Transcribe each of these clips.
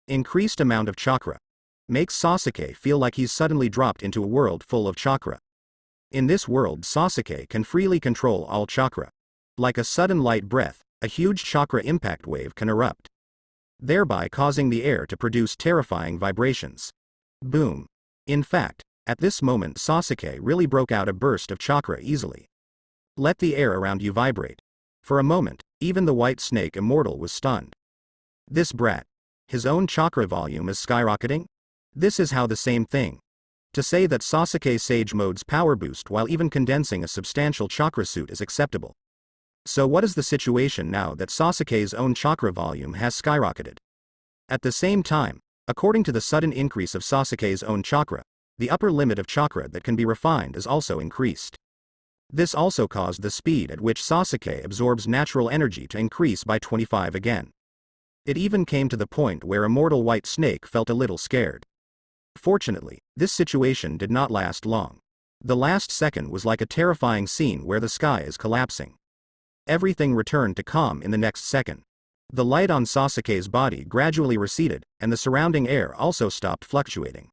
Increased amount of chakra. Makes Sasuke feel like he's suddenly dropped into a world full of chakra. In this world, Sasuke can freely control all chakra. Like a sudden light breath, a huge chakra impact wave can erupt, thereby causing the air to produce terrifying vibrations. Boom. In fact, at this moment Sasuke really broke out a burst of chakra easily. Let the air around you vibrate. For a moment, even the white snake immortal was stunned. This brat. His own chakra volume is skyrocketing? This is how the same thing. To say that Sasuke Sage Mode's power boost while even condensing a substantial chakra suit is acceptable. So what is the situation now that Sasuke's own chakra volume has skyrocketed? At the same time, according to the sudden increase of Sasuke's own chakra, the upper limit of chakra that can be refined is also increased. This also caused the speed at which Sasuke absorbs natural energy to increase by 25 again. It even came to the point where Immortal White Snake felt a little scared. Fortunately, this situation did not last long. The last second was like a terrifying scene where the sky is collapsing. Everything returned to calm in the next second. The light on Sasuke's body gradually receded, and the surrounding air also stopped fluctuating.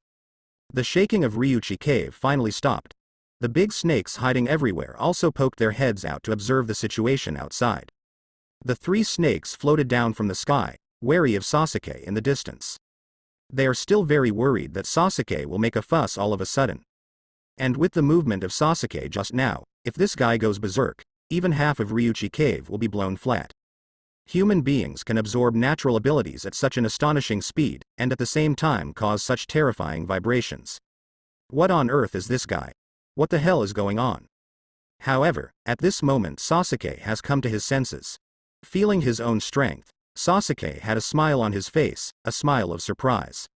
The shaking of Ryuchi Cave finally stopped. The big snakes hiding everywhere also poked their heads out to observe the situation outside. The 3 snakes floated down from the sky, wary of Sasuke in the distance. They are still very worried that Sasuke will make a fuss all of a sudden. And with the movement of Sasuke just now, if this guy goes berserk, even half of Ryuchi Cave will be blown flat. Human beings can absorb natural abilities at such an astonishing speed, and at the same time cause such terrifying vibrations. What on earth is this guy? What the hell is going on? However, at this moment Sasuke has come to his senses. Feeling his own strength, Sasuke had a smile on his face, a smile of surprise.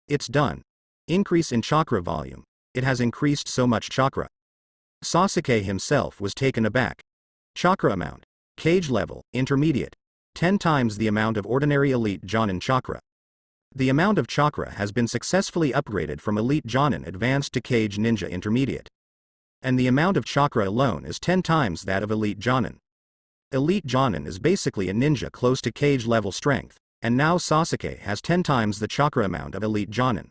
It's done. Increase in chakra volume. It has increased so much chakra. Sasuke himself was taken aback. Chakra amount. Cage level, intermediate. 10 times the amount of ordinary elite Jonin chakra. The amount of chakra has been successfully upgraded from elite Jonin advanced to Cage Ninja intermediate. And the amount of chakra alone is 10 times that of elite Jonin. Elite Jonin is basically a ninja close to Cage level strength, and now Sasuke has 10 times the chakra amount of elite Jonin.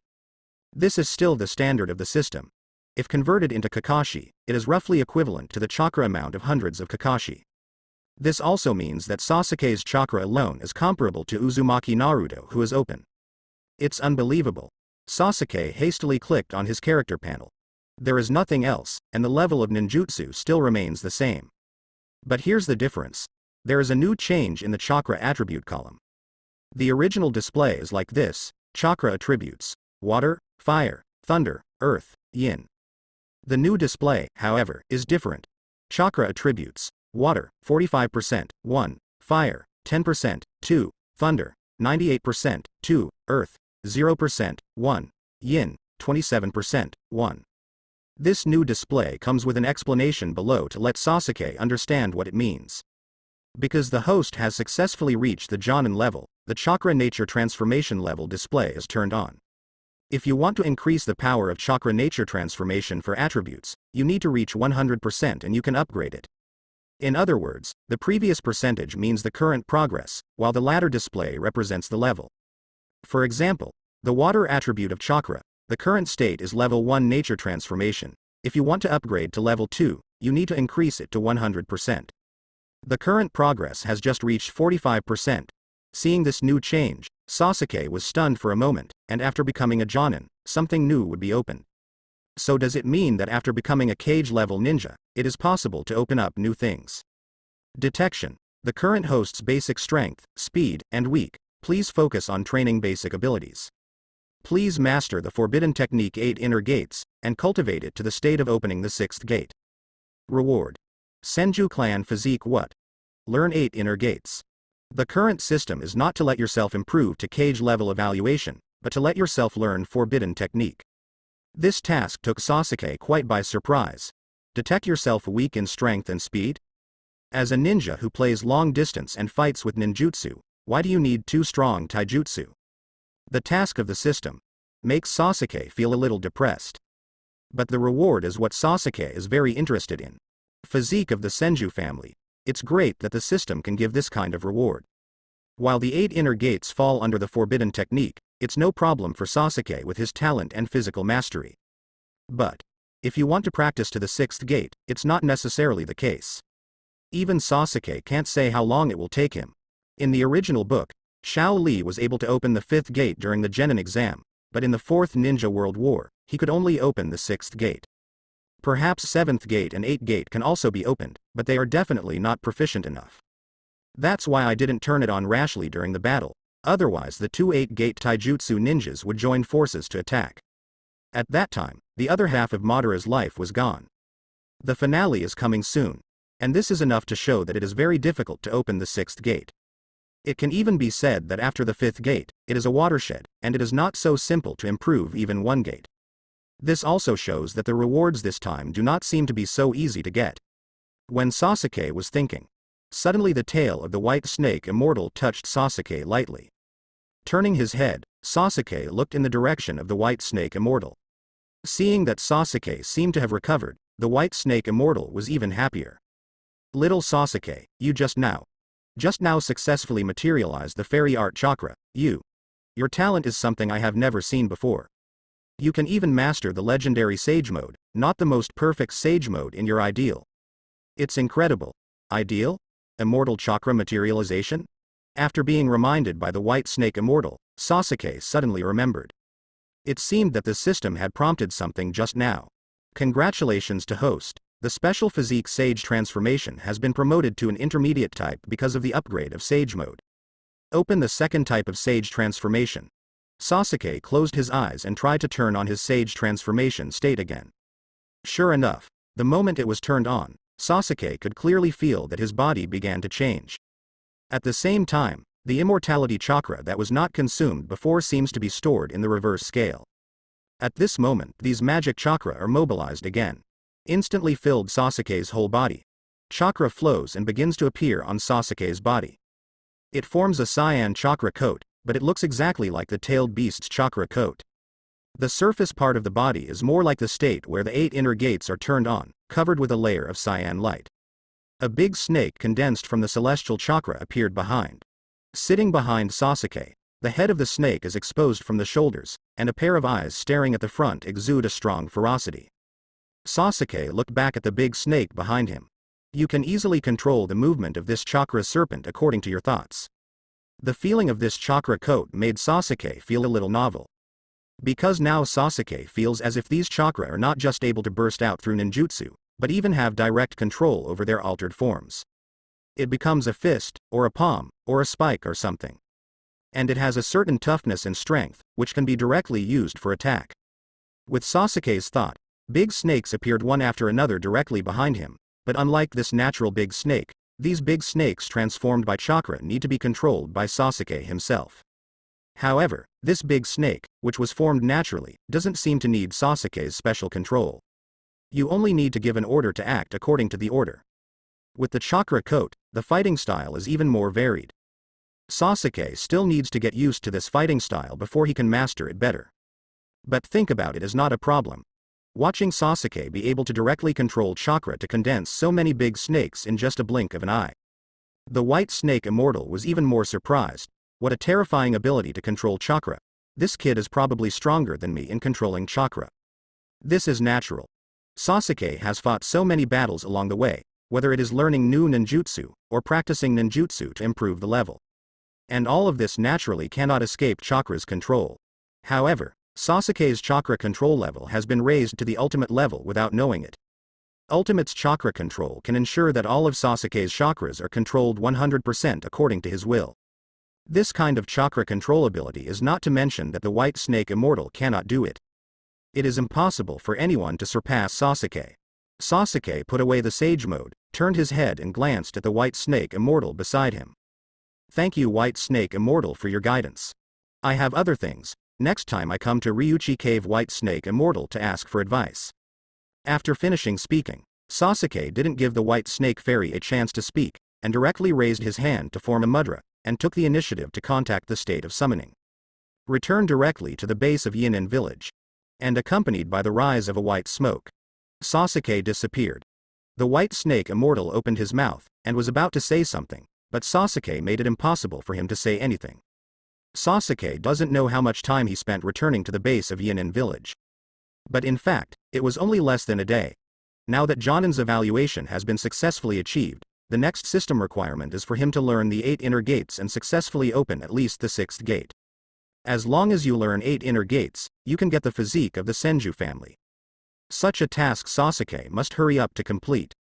This is still the standard of the system. If converted into Kakashi, it is roughly equivalent to the chakra amount of hundreds of Kakashi. This also means that Sasuke's chakra alone is comparable to Uzumaki Naruto, who is open. It's unbelievable. Sasuke hastily clicked on his character panel. There is nothing else, and the level of ninjutsu still remains the same. But here's the difference. There is a new change in the chakra attribute column. The original display is like this: chakra attributes, water, fire, thunder, earth, yin. The new display, however, is different. Chakra attributes: water, 45%, 1, fire, 10%, 2, thunder, 98%, 2, earth, 0%, 1, yin, 27%, 1. This new display comes with an explanation below to let Sasuke understand what it means. Because the host has successfully reached the Jonin level, the chakra nature transformation level display is turned on. If you want to increase the power of chakra nature transformation for attributes, you need to reach 100% and you can upgrade it. In other words, the previous percentage means the current progress, while the latter display represents the level. For example, the water attribute of chakra, the current state is level 1 nature transformation. If you want to upgrade to level 2, you need to increase it to 100%. The current progress has just reached 45%. Seeing this new change, Sasuke was stunned for a moment, and after becoming a Jonin, something new would be opened. So does it mean that after becoming a cage-level ninja, it is possible to open up new things? Detection. The current host's basic strength, speed, and weak. Please focus on training basic abilities. Please master the forbidden technique 8 inner gates, and cultivate it to the state of opening the 6th gate. Reward. Senju Clan Physique What? Learn 8 inner gates. The current system is not to let yourself improve to cage level evaluation, but to let yourself learn forbidden technique. This task took Sasuke quite by surprise. Detect yourself weak in strength and speed? As a ninja who plays long distance and fights with ninjutsu, why do you need 2 strong taijutsu? The task of the system makes Sasuke feel a little depressed. But the reward is what Sasuke is very interested in. Physique of the Senju family. It's great that the system can give this kind of reward. While the 8 inner gates fall under the forbidden technique, it's no problem for Sasuke with his talent and physical mastery. But if you want to practice to the 6th gate, it's not necessarily the case. Even Sasuke can't say how long it will take him. In the original book, Shao Li was able to open the 5th gate during the Genin exam, but in the 4th Ninja World War, he could only open the 6th gate. Perhaps 7th gate and 8th gate can also be opened, but they are definitely not proficient enough. That's why I didn't turn it on rashly during the battle, otherwise the 2 8-gate taijutsu ninjas would join forces to attack. At that time, the other half of Madara's life was gone. The finale is coming soon, and this is enough to show that it is very difficult to open the 6th gate. It can even be said that after the 5th gate, it is a watershed, and it is not so simple to improve even one gate. This also shows that the rewards this time do not seem to be so easy to get. When Sasuke was thinking, suddenly the tail of the white snake immortal touched Sasuke lightly. Turning his head, Sasuke looked in the direction of the white snake immortal. Seeing that Sasuke seemed to have recovered, the white snake immortal was even happier. Little Sasuke, you just now successfully materialized the fairy art chakra. Your talent is something I have never seen before. You can even master the legendary sage mode, not the most perfect sage mode in your ideal. It's incredible. Ideal? Immortal chakra materialization? After being reminded by the white snake immortal, Sasuke suddenly remembered. It seemed that the system had prompted something just now. Congratulations to host. The special physique sage transformation has been promoted to an intermediate type because of the upgrade of sage mode. Open the 2nd type of sage transformation. Sasuke closed his eyes and tried to turn on his sage transformation state again. Sure enough, the moment it was turned on, Sasuke could clearly feel that his body began to change. At the same time, the immortality chakra that was not consumed before seems to be stored in the reverse scale. At this moment, these magic chakra are mobilized again. Instantly filled Sasuke's whole body. Chakra flows and begins to appear on Sasuke's body. It forms a cyan chakra coat, but it looks exactly like the tailed beast's chakra coat. The surface part of the body is more like the state where the 8 inner gates are turned on, covered with a layer of cyan light. A big snake condensed from the celestial chakra appeared behind. Sitting behind Sasuke, the head of the snake is exposed from the shoulders, and a pair of eyes staring at the front exude a strong ferocity. Sasuke looked back at the big snake behind him. You can easily control the movement of this chakra serpent according to your thoughts. The feeling of this chakra coat made Sasuke feel a little novel. Because now Sasuke feels as if these chakra are not just able to burst out through ninjutsu, but even have direct control over their altered forms. It becomes a fist, or a palm, or a spike or something. And it has a certain toughness and strength, which can be directly used for attack. With Sasuke's thought, big snakes appeared one after another directly behind him, but unlike this natural big snake, these big snakes transformed by chakra need to be controlled by Sasuke himself. However, this big snake, which was formed naturally, doesn't seem to need Sasuke's special control. You only need to give an order to act according to the order. With the chakra coat, the fighting style is even more varied. Sasuke still needs to get used to this fighting style before he can master it better. But think about it as not a problem. Watching Sasuke be able to directly control chakra to condense so many big snakes in just a blink of an eye. The white snake immortal was even more surprised. What a terrifying ability to control chakra. This kid is probably stronger than me in controlling chakra. This is natural. Sasuke has fought so many battles along the way, whether it is learning new ninjutsu, or practicing ninjutsu to improve the level. And all of this naturally cannot escape chakra's control. However, Sasuke's chakra control level has been raised to the ultimate level without knowing it. Ultimate's chakra control can ensure that all of Sasuke's chakras are controlled 100% according to his will. This kind of chakra control ability is not to mention that the white snake immortal cannot do it. It is impossible for anyone to surpass Sasuke. Sasuke put away the sage mode, turned his head and glanced at the white snake immortal beside him. Thank you white snake immortal for your guidance. I have other things. Next time I come to Ryuchi Cave white snake immortal to ask for advice. After finishing speaking, Sasuke didn't give the white snake fairy a chance to speak, and directly raised his hand to form a mudra, and took the initiative to contact the state of summoning. Return directly to the base of Yinin village. And accompanied by the rise of a white smoke, Sasuke disappeared. The white snake immortal opened his mouth, and was about to say something, but Sasuke made it impossible for him to say anything. Sasuke doesn't know how much time he spent returning to the base of Yinin village. But in fact, it was only less than a day. Now that Jonin's evaluation has been successfully achieved, the next system requirement is for him to learn the 8 inner gates and successfully open at least the 6th gate. As long as you learn 8 inner gates, you can get the physique of the Senju family. Such a task Sasuke must hurry up to complete.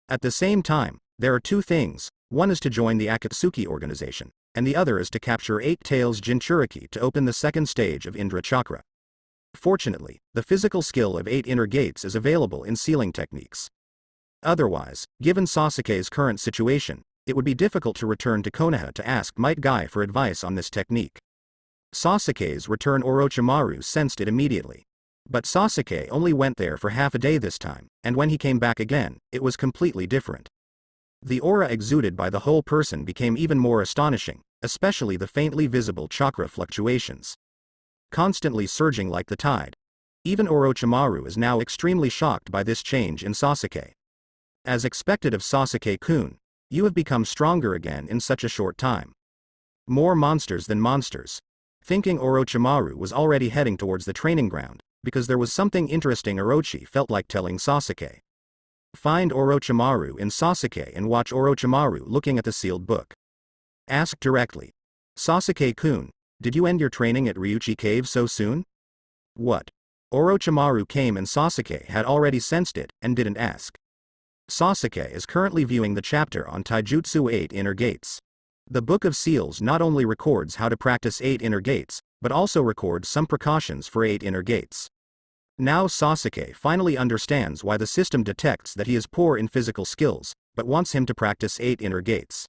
At the same time, there are 2 things. One is to join the Akatsuki organization, and the other is to capture 8 tails Jinchuriki to open the 2nd stage of Indra Chakra. Fortunately, the physical skill of 8 inner gates is available in sealing techniques. Otherwise, given Sasuke's current situation, it would be difficult to return to Konoha to ask Might Guy for advice on this technique. Sasuke's return Orochimaru sensed it immediately. But Sasuke only went there for half a day this time, and when he came back again, it was completely different. The aura exuded by the whole person became even more astonishing, especially the faintly visible chakra fluctuations. Constantly surging like the tide. Even Orochimaru is now extremely shocked by this change in Sasuke. As expected of Sasuke-kun, you have become stronger again in such a short time. More monsters than monsters. Thinking Orochimaru was already heading towards the training ground, because there was something interesting Orochi felt like telling Sasuke. Find Orochimaru in Sasuke and watch Orochimaru looking at the sealed book. Ask directly. Sasuke-kun, did you end your training at Ryuchi Cave so soon? What? Orochimaru came and Sasuke had already sensed it, and didn't ask. Sasuke is currently viewing the chapter on Taijutsu 8 Inner Gates. The Book of Seals not only records how to practice 8 inner gates, but also records some precautions for 8 inner gates. Now Sasuke finally understands why the system detects that he is poor in physical skills, but wants him to practice 8 inner gates.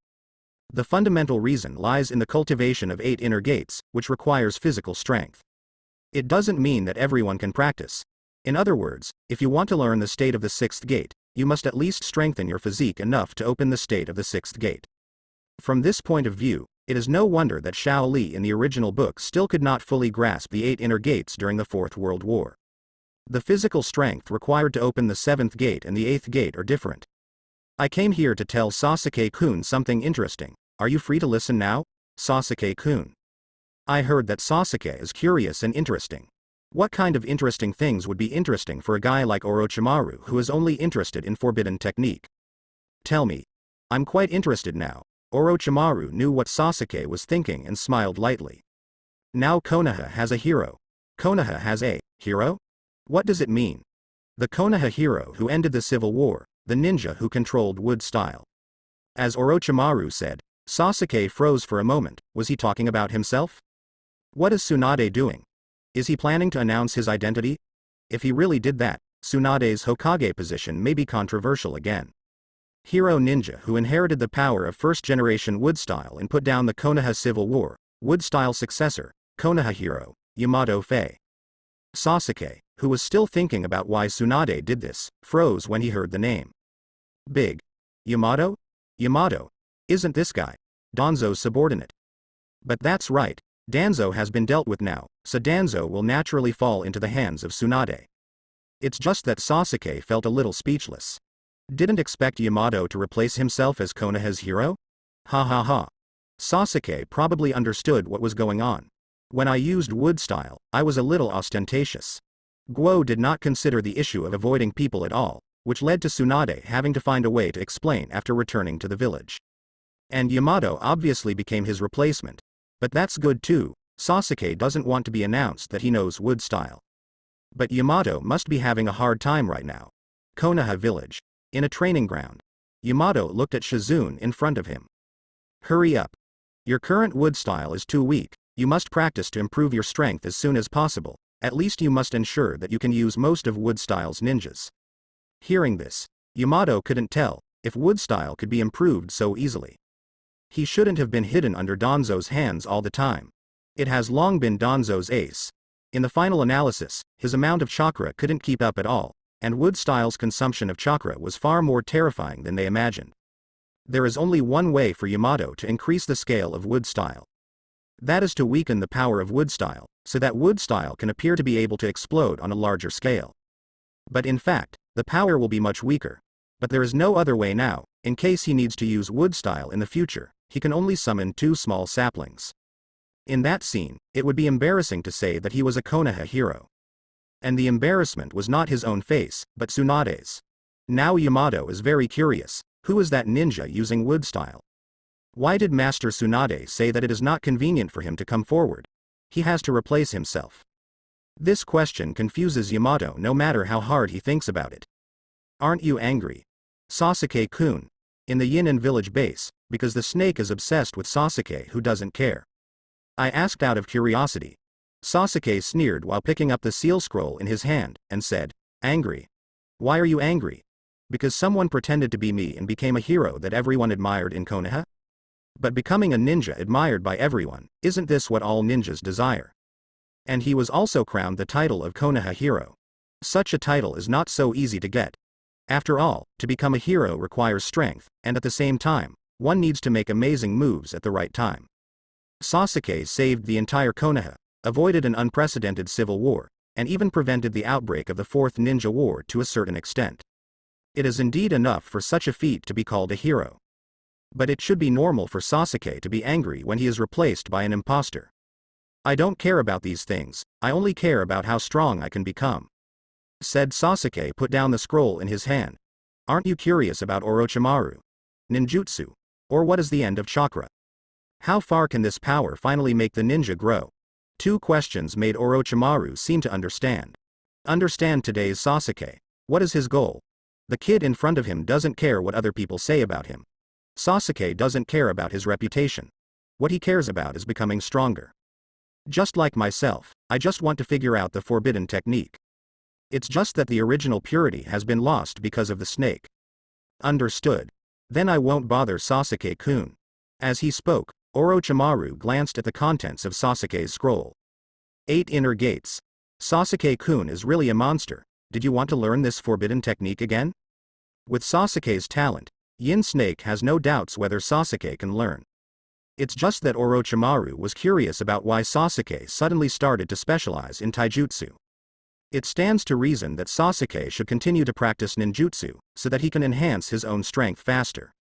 The fundamental reason lies in the cultivation of 8 inner gates, which requires physical strength. It doesn't mean that everyone can practice. In other words, if you want to learn the state of the 6th gate, you must at least strengthen your physique enough to open the state of the 6th gate. From this point of view, it is no wonder that Shao Li in the original book still could not fully grasp the 8 inner gates during the 4th World War. The physical strength required to open the 7th gate and the 8th gate are different. I came here to tell Sasuke-kun something interesting. Are you free to listen now? Sasuke-kun. I heard that Sasuke is curious and interesting. What kind of interesting things would be interesting for a guy like Orochimaru who is only interested in forbidden technique? Tell me. I'm quite interested now. Orochimaru knew what Sasuke was thinking and smiled lightly. Now Konoha has a hero. Konoha has a hero? What does it mean? The Konoha hero who ended the civil war, the ninja who controlled wood style. As Orochimaru said, Sasuke froze for a moment. Was he talking about himself? What is Tsunade doing? Is he planning to announce his identity? If he really did that, Tsunade's Hokage position may be controversial again. Hero ninja who inherited the power of first-generation wood style and put down the Konoha civil war, wood style successor, Konoha hero, Yamato Fei. Sasuke, who was still thinking about why Tsunade did this, froze when he heard the name. Big. Yamato? Yamato. Isn't this guy Danzo's subordinate? But that's right. Danzo has been dealt with now, so Danzo will naturally fall into the hands of Tsunade. It's just that Sasuke felt a little speechless. Didn't expect Yamato to replace himself as Konoha's hero? Ha ha ha. Sasuke probably understood what was going on. When I used wood style, I was a little ostentatious. Guo did not consider the issue of avoiding people at all, which led to Tsunade having to find a way to explain after returning to the village. And Yamato obviously became his replacement. But that's good too. Sasuke doesn't want to be announced that he knows wood style. But Yamato must be having a hard time right now. Konoha village. In a training ground. Yamato looked at Shizune in front of him. Hurry up. Your current wood style is too weak. You must practice to improve your strength as soon as possible. At least you must ensure that you can use most of wood style's ninjas. Hearing this, Yamato couldn't tell if wood style could be improved so easily. He shouldn't have been hidden under Danzo's hands all the time. It has long been Danzo's ace. In the final analysis, his amount of chakra couldn't keep up at all, and wood style's consumption of chakra was far more terrifying than they imagined. There is only one way for Yamato to increase the scale of wood style. That is to weaken the power of wood style, so that wood style can appear to be able to explode on a larger scale. But in fact, the power will be much weaker. But there is no other way now. In case he needs to use wood style in the future, he can only summon 2 small saplings. In that scene, it would be embarrassing to say that he was a Konoha hero. And the embarrassment was not his own face, but Tsunade's. Now Yamato is very curious. Who is that ninja using wood style? Why did Master Tsunade say that it is not convenient for him to come forward? He has to replace himself. This question confuses Yamato no matter how hard he thinks about it. Aren't you angry, Sasuke-kun? In the Yinen village base, because the snake is obsessed with Sasuke who doesn't care. I asked out of curiosity. Sasuke sneered while picking up the seal scroll in his hand, and said, "Angry? Why are you angry? Because someone pretended to be me and became a hero that everyone admired in Konoha? But becoming a ninja admired by everyone, isn't this what all ninjas desire? And he was also crowned the title of Konoha hero. Such a title is not so easy to get. After all, to become a hero requires strength, and at the same time, one needs to make amazing moves at the right time. Sasuke saved the entire Konoha, avoided an unprecedented civil war, and even prevented the outbreak of the Fourth Ninja War to a certain extent. It is indeed enough for such a feat to be called a hero. But it should be normal for Sasuke to be angry when he is replaced by an imposter. I don't care about these things, I only care about how strong I can become," said Sasuke. Put down the scroll in his hand. Aren't you curious about Orochimaru? Ninjutsu? Or what is the end of chakra? How far can this power finally make the ninja grow? 2 questions made Orochimaru seem to understand. Today's Sasuke. What is his goal? The kid in front of him doesn't care what other people say about him. Sasuke doesn't care about his reputation. What he cares about is becoming stronger. Just like myself, I just want to figure out the forbidden technique. It's just that the original purity has been lost because of the snake. Understood. Then I won't bother Sasuke-kun. As he spoke, Orochimaru glanced at the contents of Sasuke's scroll. 8 inner gates. Sasuke-kun is really a monster. Did you want to learn this forbidden technique again? With Sasuke's talent, Yin Snake has no doubts whether Sasuke can learn. It's just that Orochimaru was curious about why Sasuke suddenly started to specialize in taijutsu. It stands to reason that Sasuke should continue to practice ninjutsu, so that he can enhance his own strength faster.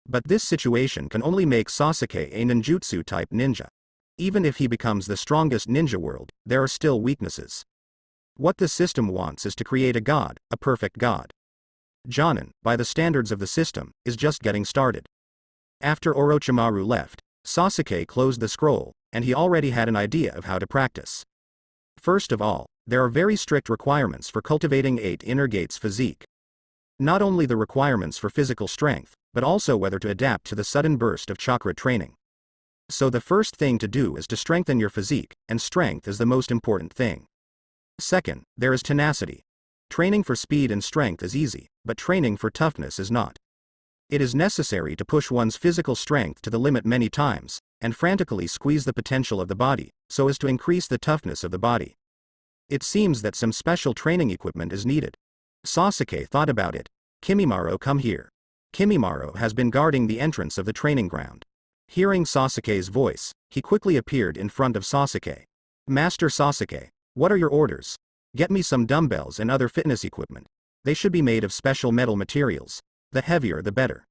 But this situation can only make Sasuke a ninjutsu-type ninja. Even if he becomes the strongest ninja world, there are still weaknesses. What the system wants is to create a god, a perfect god. Jonin, by the standards of the system, is just getting started. After Orochimaru left, Sasuke closed the scroll, and he already had an idea of how to practice. First of all, there are very strict requirements for cultivating 8 inner gates physique. Not only the requirements for physical strength, but also whether to adapt to the sudden burst of chakra training. So the first thing to do is to strengthen your physique, and strength is the most important thing. Second, there is tenacity. Training for speed and strength is easy, but training for toughness is not. It is necessary to push one's physical strength to the limit many times, and frantically squeeze the potential of the body, so as to increase the toughness of the body. It seems that some special training equipment is needed. Sasuke thought about it. Kimimaro, come here. Kimimaro has been guarding the entrance of the training ground. Hearing Sasuke's voice, he quickly appeared in front of Sasuke. Master Sasuke, what are your orders? Get me some dumbbells and other fitness equipment. They should be made of special metal materials. The heavier the better.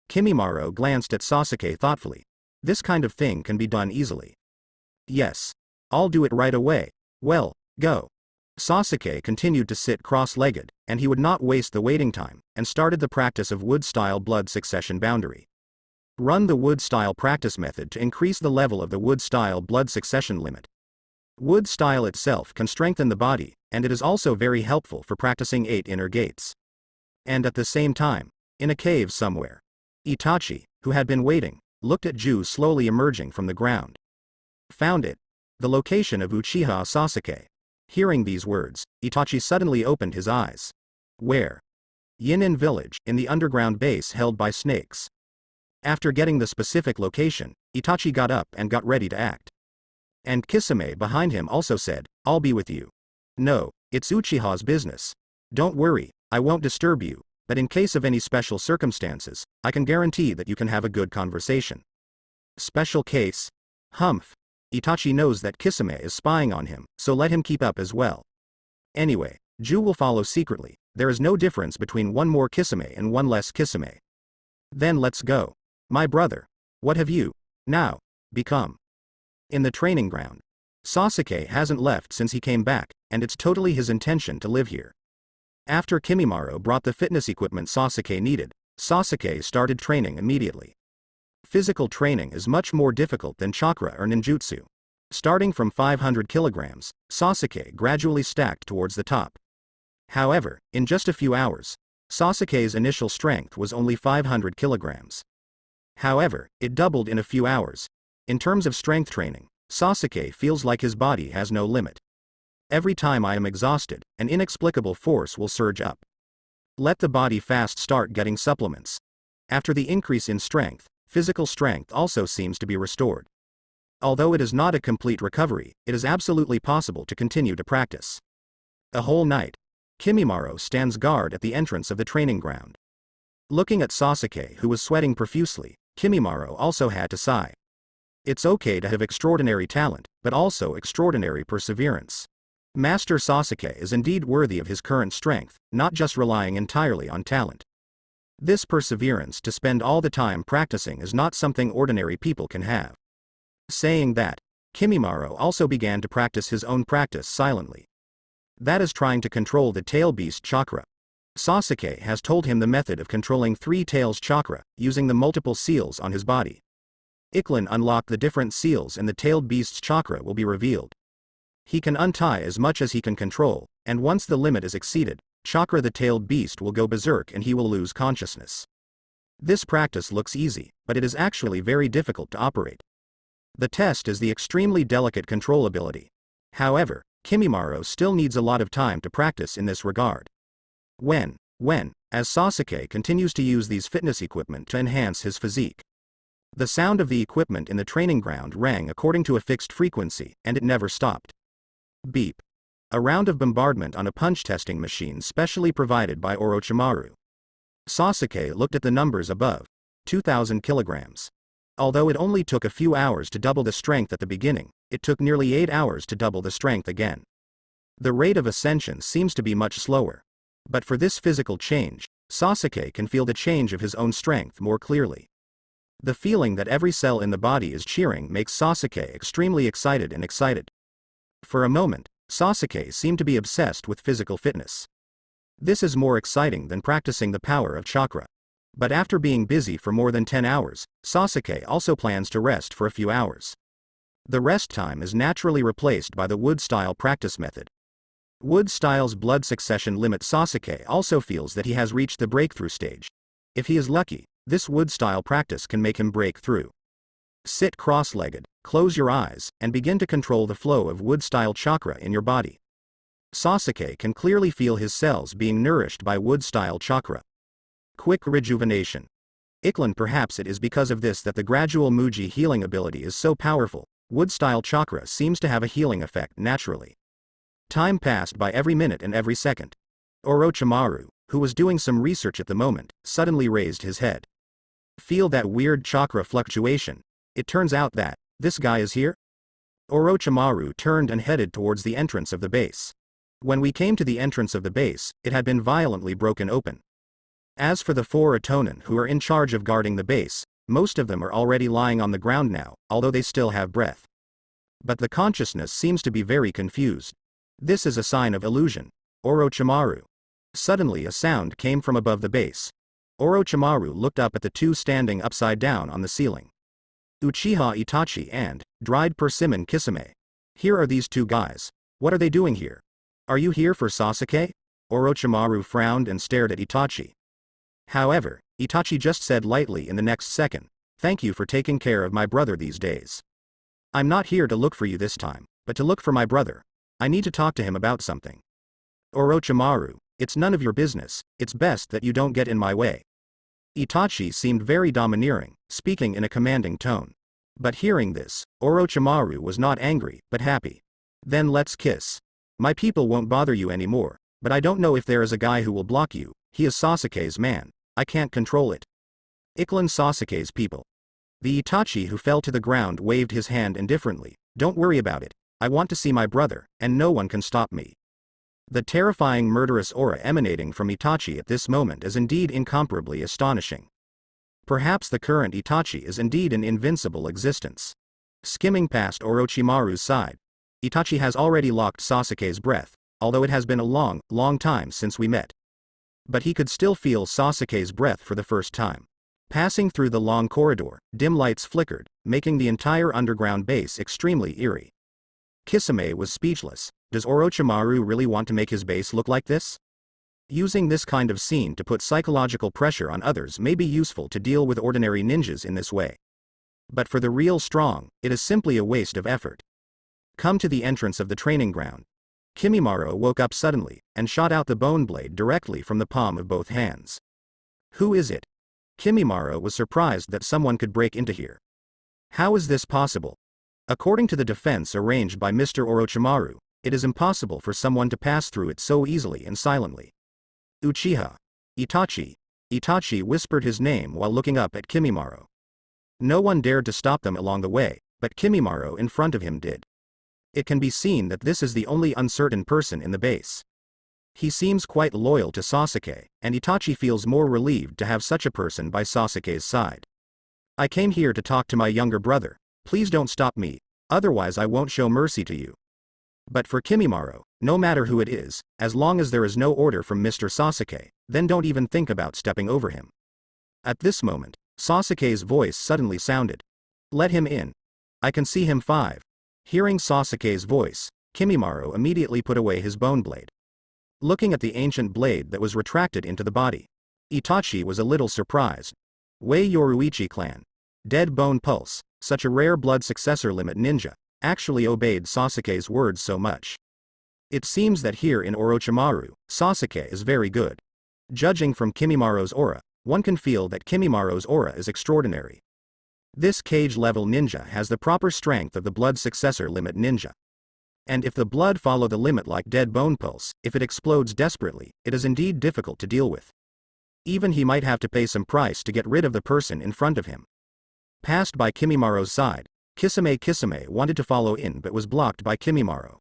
Kimimaro glanced at Sasuke thoughtfully. This kind of thing can be done easily. Yes. I'll do it right away. Well, go. Sasuke continued to sit cross-legged, and he would not waste the waiting time, and started the practice of wood-style blood succession boundary. Run the wood-style practice method to increase the level of the wood-style blood succession limit. Wood style itself can strengthen the body, and it is also very helpful for practicing 8 inner gates. And at the same time, in a cave somewhere, Itachi, who had been waiting, looked at Ju slowly emerging from the ground. Found it. The location of Uchiha Sasuke. Hearing these words, Itachi suddenly opened his eyes. Where? Yinin village, in the underground base held by snakes. After getting the specific location, Itachi got up and got ready to act. And Kisame behind him also said, I'll be with you. No, it's Uchiha's business. Don't worry, I won't disturb you, but in case of any special circumstances, I can guarantee that you can have a good conversation. Special case? Humph. Itachi knows that Kisame is spying on him, so let him keep up as well. Anyway, Ju will follow secretly, there is no difference between one more Kisame and one less Kisame. Then let's go. My brother. What have you, now, become? In the training ground. Sasuke hasn't left since he came back, and it's totally his intention to live here. After Kimimaro brought the fitness equipment Sasuke needed, Sasuke started training immediately. Physical training is much more difficult than chakra or ninjutsu. Starting from 500 kilograms, Sasuke gradually stacked towards the top. However, in just a few hours, Sasuke's initial strength was only 500 kilograms. However, it doubled in a few hours. In terms of strength training, Sasuke feels like his body has no limit. Every time I am exhausted, an inexplicable force will surge up. Let the body fast start getting supplements. After the increase in strength, physical strength also seems to be restored. Although it is not a complete recovery, it is absolutely possible to continue to practice. A whole night. Kimimaro stands guard at the entrance of the training ground. Looking at Sasuke, who was sweating profusely, Kimimaro also had to sigh. It's okay to have extraordinary talent, but also extraordinary perseverance. Master Sasuke is indeed worthy of his current strength, not just relying entirely on talent. This perseverance to spend all the time practicing is not something ordinary people can have. Saying that, Kimimaro also began to practice his own practice silently. That is trying to control the tail beast chakra. Sasuke has told him the method of controlling three tails chakra, using the multiple seals on his body. Iklan unlock the different seals and the tailed beast's chakra will be revealed. He can untie as much as he can control, and once the limit is exceeded, chakra the tailed beast will go berserk and he will lose consciousness. This practice looks easy, but it is actually very difficult to operate. The test is the extremely delicate control ability. However, Kimimaro still needs a lot of time to practice in this regard. As Sasuke continues to use these fitness equipment to enhance his physique. The sound of the equipment in the training ground rang according to a fixed frequency, and it never stopped. Beep. A round of bombardment on a punch testing machine specially provided by Orochimaru. Sasuke looked at the numbers above. 2,000 kilograms. Although it only took a few hours to double the strength at the beginning, it took nearly 8 hours to double the strength again. The rate of ascension seems to be much slower. But for this physical change, Sasuke can feel the change of his own strength more clearly. The feeling that every cell in the body is cheering makes Sasuke extremely excited. For a moment, Sasuke seemed to be obsessed with physical fitness. This is more exciting than practicing the power of chakra. But after being busy for more than 10 hours, Sasuke also plans to rest for a few hours. The rest time is naturally replaced by the wood-style practice method. Wood-style's blood succession limit. Sasuke also feels that he has reached the breakthrough stage. If he is lucky, this wood-style practice can make him break through. Sit cross-legged, close your eyes, and begin to control the flow of wood-style chakra in your body. Sasuke can clearly feel his cells being nourished by wood-style chakra. Quick rejuvenation. Iklan. Perhaps it is because of this that the gradual Muji healing ability is so powerful. Wood-style chakra seems to have a healing effect naturally. Time passed by every minute and every second. Orochimaru, who was doing some research at the moment, suddenly raised his head. Feel that weird chakra fluctuation. It turns out that, this guy is here? Orochimaru turned and headed towards the entrance of the base. When we came to the entrance of the base, it had been violently broken open. As for the 4 Atonin who are in charge of guarding the base, most of them are already lying on the ground now, although they still have breath. But the consciousness seems to be very confused. This is a sign of illusion. Orochimaru. Suddenly a sound came from above the base. Orochimaru looked up at the 2 standing upside down on the ceiling. Uchiha Itachi and dried persimmon Kisame. Here are these 2 guys. What are they doing here? Are you here for Sasuke? Orochimaru frowned and stared at Itachi. However, Itachi just said lightly in the next second, "Thank you for taking care of my brother these days. I'm not here to look for you this time, but to look for my brother. I need to talk to him about something." Orochimaru, it's none of your business, it's best that you don't get in my way. Itachi seemed very domineering, speaking in a commanding tone. But hearing this, Orochimaru was not angry, but happy. Then let's kiss. My people won't bother you anymore, but I don't know if there is a guy who will block you. He is Sasuke's man. I can't control it. Iklan. Sasuke's people. The Itachi who fell to the ground waved his hand indifferently. Don't worry about it. I want to see my brother, and no one can stop me. The terrifying murderous aura emanating from Itachi at this moment is indeed incomparably astonishing. Perhaps the current Itachi is indeed an invincible existence. Skimming past Orochimaru's side, Itachi has already locked Sasuke's breath, although it has been a long, long time since we met. But he could still feel Sasuke's breath for the first time. Passing through the long corridor, dim lights flickered, making the entire underground base extremely eerie. Kisame was speechless. Does Orochimaru really want to make his base look like this? Using this kind of scene to put psychological pressure on others may be useful to deal with ordinary ninjas in this way. But for the real strong, it is simply a waste of effort. Come to the entrance of the training ground. Kimimaro woke up suddenly, and shot out the bone blade directly from the palm of both hands. Who is it? Kimimaro was surprised that someone could break into here. How is this possible? According to the defense arranged by Mr. Orochimaru, it is impossible for someone to pass through it so easily and silently. Uchiha. Itachi. Itachi whispered his name while looking up at Kimimaro. No one dared to stop them along the way, but Kimimaro in front of him did. It can be seen that this is the only uncertain person in the base. He seems quite loyal to Sasuke, and Itachi feels more relieved to have such a person by Sasuke's side. I came here to talk to my younger brother. Please don't stop me, otherwise I won't show mercy to you. But for Kimimaro, no matter who it is, as long as there is no order from Mr. Sasuke, then don't even think about stepping over him. At this moment, Sasuke's voice suddenly sounded. Let him in. I can see him 5. Hearing Sasuke's voice, Kimimaro immediately put away his bone blade. Looking at the ancient blade that was retracted into the body, Itachi was a little surprised. Wei Yoruichi clan. Dead Bone Pulse, such a rare blood successor limit ninja, actually obeyed Sasuke's words so much. It seems that here in Orochimaru, Sasuke is very good. Judging from Kimimaro's aura, one can feel that Kimimaro's aura is extraordinary. This cage-level ninja has the proper strength of the blood successor limit ninja. And if the blood follow the limit like Dead Bone Pulse, if it explodes desperately, it is indeed difficult to deal with. Even he might have to pay some price to get rid of the person in front of him. Passed by Kimimaro's side, Kisame wanted to follow in but was blocked by Kimimaro.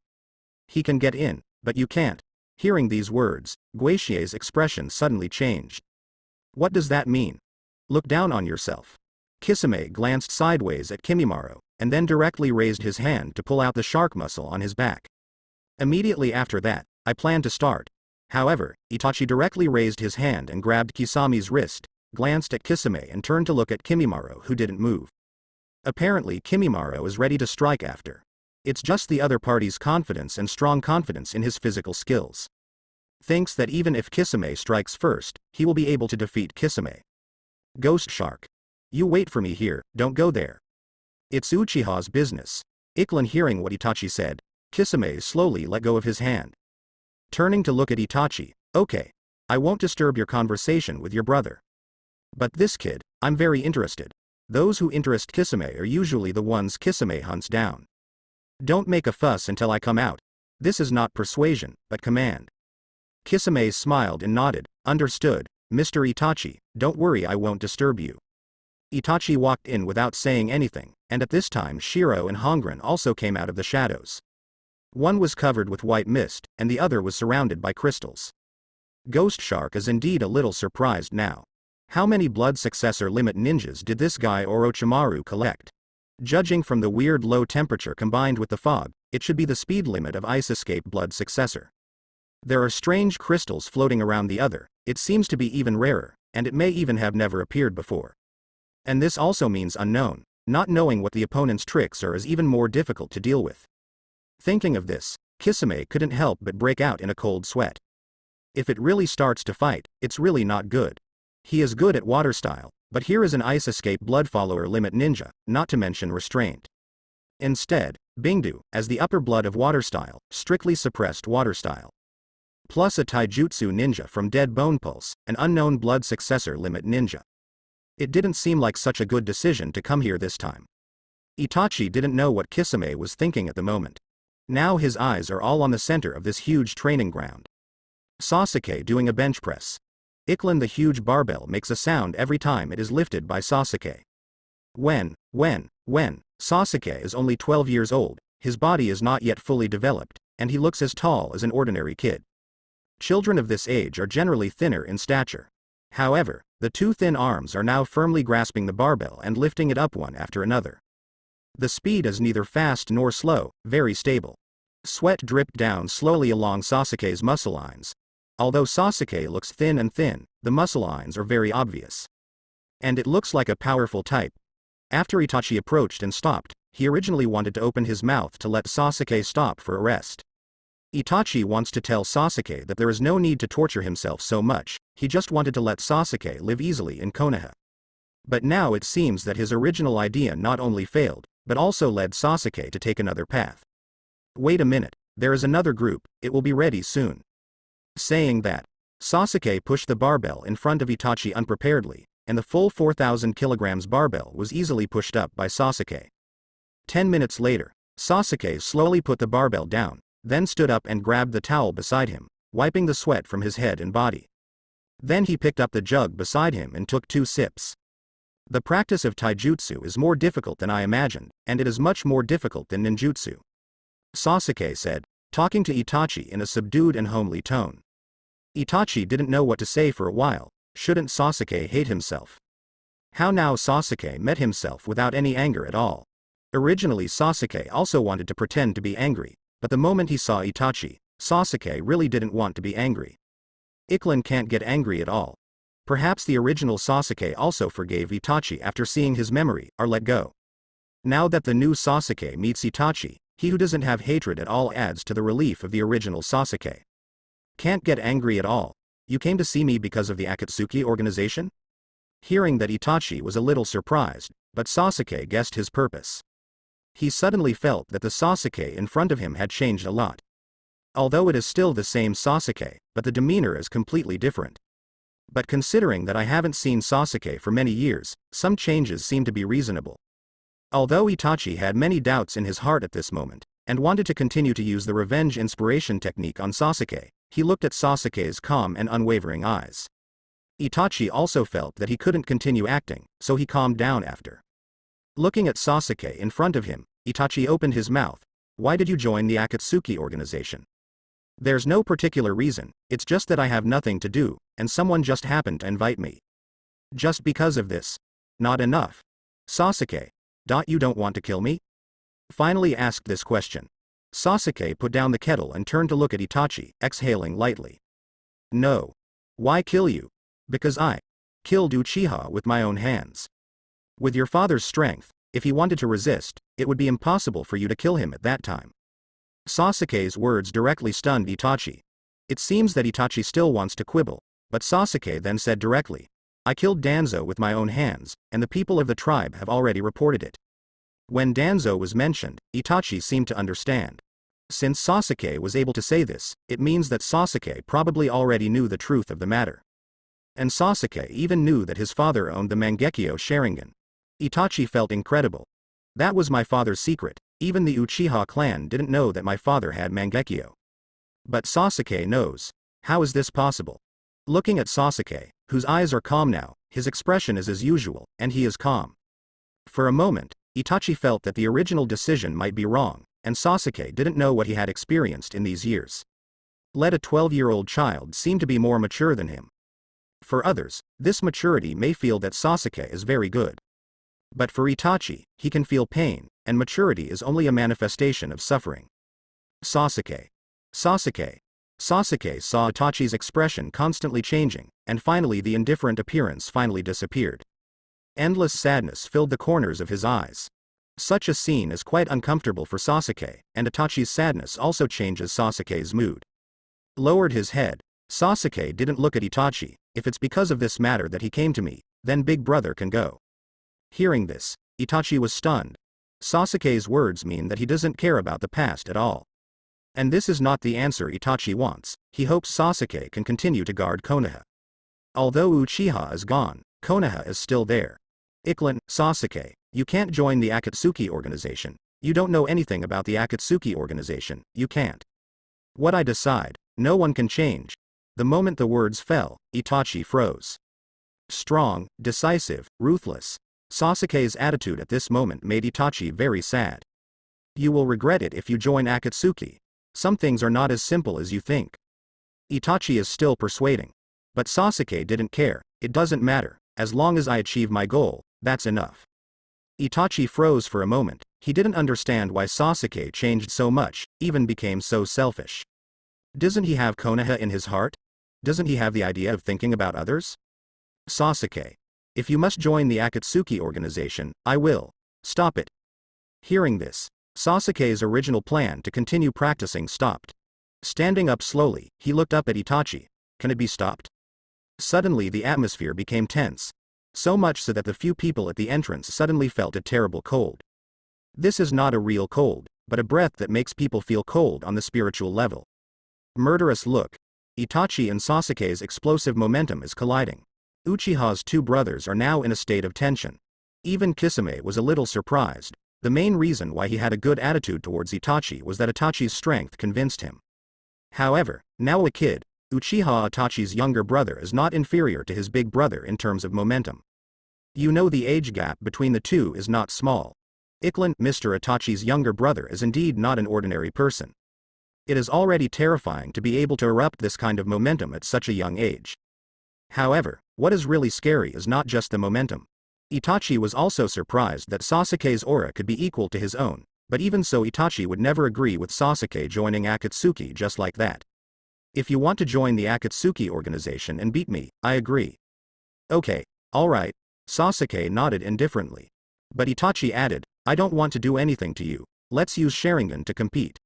He can get in, but you can't. Hearing these words, Guixie's expression suddenly changed. What does that mean? Look down on yourself. Kisame glanced sideways at Kimimaro, and then directly raised his hand to pull out the shark muscle on his back. Immediately after that, I plan to start. However, Itachi directly raised his hand and grabbed Kisame's wrist, glanced at Kisame and turned to look at Kimimaro, who didn't move. Apparently Kimimaro is ready to strike after. It's just the other party's confidence and strong confidence in his physical skills. Thinks that even if Kisame strikes first, he will be able to defeat Kisame. Ghost Shark. You wait for me here, don't go there. It's Uchiha's business. Iklan hearing what Itachi said, Kisame slowly let go of his hand. Turning to look at Itachi, okay. I won't disturb your conversation with your brother. But this kid, I'm very interested. Those who interest Kisame are usually the ones Kisame hunts down. Don't make a fuss until I come out. This is not persuasion, but command. Kisame smiled and nodded. Understood, Mr. Itachi, don't worry, I won't disturb you. Itachi walked in without saying anything, and at this time Shiro and Hongren also came out of the shadows. One was covered with white mist, and the other was surrounded by crystals. Ghost Shark is indeed a little surprised now. How many blood successor limit ninjas did this guy Orochimaru collect? Judging from the weird low temperature combined with the fog, it should be the speed limit of Ice Escape blood successor. There are strange crystals floating around the other, it seems to be even rarer, and it may even have never appeared before. And this also means unknown. Not knowing what the opponent's tricks are is even more difficult to deal with. Thinking of this, Kisame couldn't help but break out in a cold sweat. If it really starts to fight, it's really not good. He is good at water style, but here is an Ice Escape blood follower limit ninja, not to mention restraint. Instead, Bingdu, as the upper blood of water style, strictly suppressed water style. Plus a taijutsu ninja from Dead Bone Pulse, an unknown blood successor limit ninja. It didn't seem like such a good decision to come here this time. Itachi didn't know what Kisame was thinking at the moment. Now his eyes are all on the center of this huge training ground. Sasuke doing a bench press. Iklan the huge barbell makes a sound every time it is lifted by Sasuke. When Sasuke is only 12 years old, his body is not yet fully developed, and he looks as tall as an ordinary kid. Children of this age are generally thinner in stature. However, the two thin arms are now firmly grasping the barbell and lifting it up one after another. The speed is neither fast nor slow, very stable. Sweat dripped down slowly along Sasuke's muscle lines. Although Sasuke looks thin and thin, the muscle lines are very obvious. And it looks like a powerful type. After Itachi approached and stopped, he originally wanted to open his mouth to let Sasuke stop for a rest. Itachi wants to tell Sasuke that there is no need to torture himself so much, he just wanted to let Sasuke live easily in Konoha. But now it seems that his original idea not only failed, but also led Sasuke to take another path. Wait a minute, there is another group, it will be ready soon. Saying that, Sasuke pushed the barbell in front of Itachi unpreparedly, and the full 4,000 kilograms barbell was easily pushed up by Sasuke. 10 minutes later, Sasuke slowly put the barbell down, then stood up and grabbed the towel beside him, wiping the sweat from his head and body. Then he picked up the jug beside him and took 2 sips. The practice of taijutsu is more difficult than I imagined, and it is much more difficult than ninjutsu. Sasuke said, talking to Itachi in a subdued and homely tone. Itachi didn't know what to say for a while. Shouldn't Sasuke hate himself? How now Sasuke met himself without any anger at all. Originally Sasuke also wanted to pretend to be angry, but the moment he saw Itachi, Sasuke really didn't want to be angry. Iklan can't get angry at all. Perhaps the original Sasuke also forgave Itachi after seeing his memory, or let go. Now that the new Sasuke meets Itachi, he who doesn't have hatred at all adds to the relief of the original Sasuke. Can't get angry at all. You came to see me because of the Akatsuki organization? Hearing that Itachi was a little surprised, but Sasuke guessed his purpose. He suddenly felt that the Sasuke in front of him had changed a lot. Although it is still the same Sasuke, but the demeanor is completely different. But considering that I haven't seen Sasuke for many years, some changes seem to be reasonable. Although Itachi had many doubts in his heart at this moment, and wanted to continue to use the revenge inspiration technique on Sasuke, he looked at Sasuke's calm and unwavering eyes. Itachi also felt that he couldn't continue acting, so he calmed down after. Looking at Sasuke in front of him, Itachi opened his mouth. Why did you join the Akatsuki organization? There's no particular reason, it's just that I have nothing to do, and someone just happened to invite me. Just because of this? Not enough. Sasuke, you don't want to kill me? Finally asked this question. Sasuke put down the kettle and turned to look at Itachi, exhaling lightly. No. Why kill you? Because I killed Uchiha with my own hands. With your father's strength, if he wanted to resist, it would be impossible for you to kill him at that time. Sasuke's words directly stunned Itachi. It seems that Itachi still wants to quibble, but Sasuke then said directly, I killed Danzo with my own hands, and the people of the tribe have already reported it. When Danzo was mentioned, Itachi seemed to understand. Since Sasuke was able to say this, it means that Sasuke probably already knew the truth of the matter. And Sasuke even knew that his father owned the Mangekyo Sharingan. Itachi felt incredible. That was my father's secret, even the Uchiha clan didn't know that my father had Mangekyo. But Sasuke knows. How is this possible? Looking at Sasuke, whose eyes are calm now, his expression is as usual, and he is calm. For a moment, Itachi felt that the original decision might be wrong, and Sasuke didn't know what he had experienced in these years. Let a 12-year-old child seem to be more mature than him. For others, this maturity may feel that Sasuke is very good. But for Itachi, he can feel pain, and maturity is only a manifestation of suffering. Sasuke. Sasuke. Sasuke saw Itachi's expression constantly changing, and finally the indifferent appearance finally disappeared. Endless sadness filled the corners of his eyes. Such a scene is quite uncomfortable for Sasuke, and Itachi's sadness also changes Sasuke's mood. Lowered his head, Sasuke didn't look at Itachi. If it's because of this matter that he came to me, then big brother can go. Hearing this, Itachi was stunned. Sasuke's words mean that he doesn't care about the past at all. And this is not the answer Itachi wants. He hopes Sasuke can continue to guard Konoha. Although Uchiha is gone, Konoha is still there. Iklan, Sasuke, you can't join the Akatsuki organization. You don't know anything about the Akatsuki organization, you can't. What I decide, no one can change. The moment the words fell, Itachi froze. Strong, decisive, ruthless. Sasuke's attitude at this moment made Itachi very sad. You will regret it if you join Akatsuki. Some things are not as simple as you think. Itachi is still persuading. But Sasuke didn't care. It doesn't matter. As long as I achieve my goal, that's enough. Itachi froze for a moment. He didn't understand why Sasuke changed so much, even became so selfish. Doesn't he have Konoha in his heart? Doesn't he have the idea of thinking about others? Sasuke. If you must join the Akatsuki organization, I will. Stop it. Hearing this, Sasuke's original plan to continue practicing stopped. Standing up slowly, he looked up at Itachi. Can it be stopped? Suddenly the atmosphere became tense. So much so that the few people at the entrance suddenly felt a terrible cold. This is not a real cold, but a breath that makes people feel cold on the spiritual level. Murderous look. Itachi and Sasuke's explosive momentum is colliding. Uchiha's two brothers are now in a state of tension. Even Kisame was a little surprised. The main reason why he had a good attitude towards Itachi was that Itachi's strength convinced him. However, now a kid, Uchiha Itachi's younger brother is not inferior to his big brother in terms of momentum. You know the age gap between the two is not small. Mr. Itachi's younger brother is indeed not an ordinary person. It is already terrifying to be able to erupt this kind of momentum at such a young age. However, what is really scary is not just the momentum. Itachi was also surprised that Sasuke's aura could be equal to his own, but even so Itachi would never agree with Sasuke joining Akatsuki just like that. If you want to join the Akatsuki organization and beat me, I agree. Okay, alright, Sasuke nodded indifferently. But Itachi added, I don't want to do anything to you, let's use Sharingan to compete.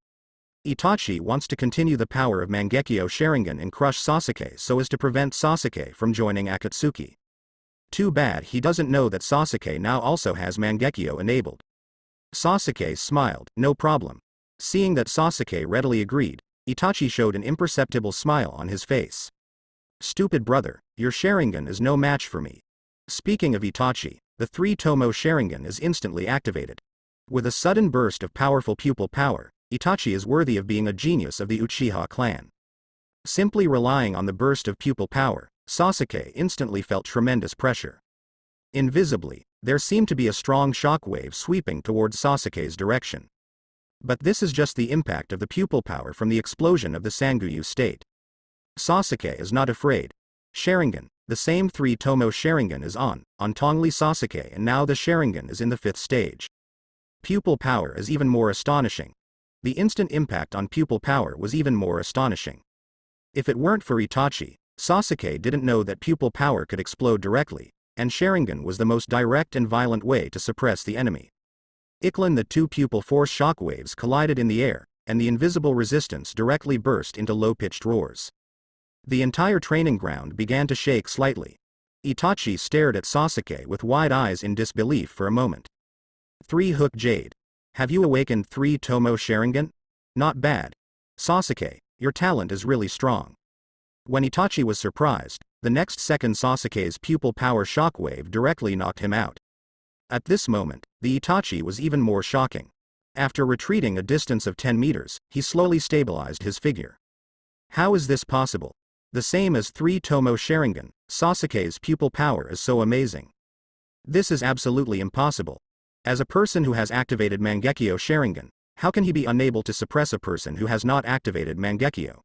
Itachi wants to continue the power of Mangekyo Sharingan and crush Sasuke so as to prevent Sasuke from joining Akatsuki. Too bad he doesn't know that Sasuke now also has Mangekyo enabled. Sasuke smiled, no problem. Seeing that Sasuke readily agreed, Itachi showed an imperceptible smile on his face. Stupid brother, your Sharingan is no match for me. Speaking of Itachi, the 3-Tomo Sharingan is instantly activated. With a sudden burst of powerful pupil power, Itachi is worthy of being a genius of the Uchiha clan. Simply relying on the burst of pupil power, Sasuke instantly felt tremendous pressure. Invisibly, there seemed to be a strong shockwave sweeping towards Sasuke's direction. But this is just the impact of the pupil power from the explosion of the Sanguyu state. Sasuke is not afraid. Sharingan, the same 3-Tomo Sharingan is on Tongli Sasuke, and now the Sharingan is in the 5th stage. Pupil power is even more astonishing. The instant impact on pupil power was even more astonishing. If it weren't for Itachi, Sasuke didn't know that pupil power could explode directly, and Sharingan was the most direct and violent way to suppress the enemy. The two pupil force shockwaves collided in the air, and the invisible resistance directly burst into low-pitched roars. The entire training ground began to shake slightly. Itachi stared at Sasuke with wide eyes in disbelief for a moment. 3-Hook Jade. Have you awakened 3-Tomo Sharingan? Not bad. Sasuke, your talent is really strong. When Itachi was surprised, the next second Sasuke's pupil power shockwave directly knocked him out. At this moment, the Itachi was even more shocking. After retreating a distance of 10 meters, he slowly stabilized his figure. How is this possible? The same as 3-Tomo Sharingan, Sasuke's pupil power is so amazing. This is absolutely impossible. As a person who has activated Mangekyo Sharingan, how can he be unable to suppress a person who has not activated Mangekyo?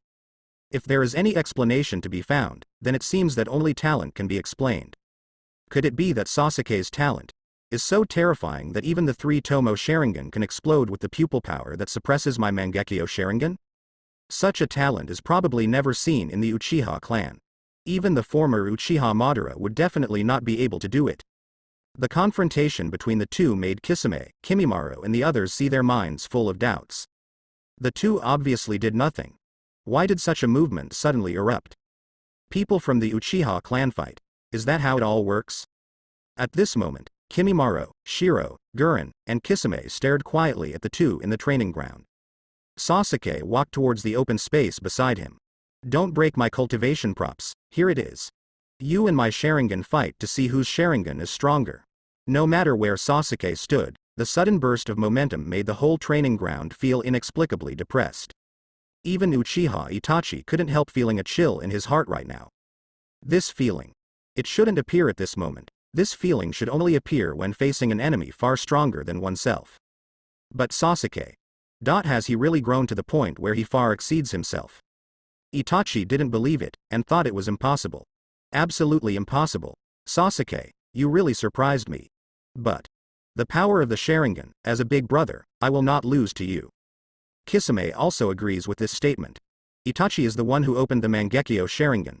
If there is any explanation to be found, then it seems that only talent can be explained. Could it be that Sasuke's talent is so terrifying that even the 3-Tomo Sharingan can explode with the pupil power that suppresses my Mangekyo Sharingan? Such a talent is probably never seen in the Uchiha clan. Even the former Uchiha Madara would definitely not be able to do it. The confrontation between the two made Kisame, Kimimaro and the others see their minds full of doubts. The two obviously did nothing. Why did such a movement suddenly erupt? People from the Uchiha clan fight. Is that how it all works? At this moment, Kimimaro, Shiro, Gurren, and Kisame stared quietly at the two in the training ground. Sasuke walked towards the open space beside him. Don't break my cultivation props, here it is. You and my Sharingan fight to see whose Sharingan is stronger. No matter where Sasuke stood, the sudden burst of momentum made the whole training ground feel inexplicably depressed. Even Uchiha Itachi couldn't help feeling a chill in his heart right now. This feeling. It shouldn't appear at this moment. This feeling should only appear when facing an enemy far stronger than oneself. But Sasuke. Has he really grown to the point where he far exceeds himself? Itachi didn't believe it, and thought it was impossible. Absolutely impossible. Sasuke, you really surprised me. But the power of the Sharingan, as a big brother, I will not lose to you. Kisame also agrees with this statement. Itachi is the one who opened the Mangekyo Sharingan.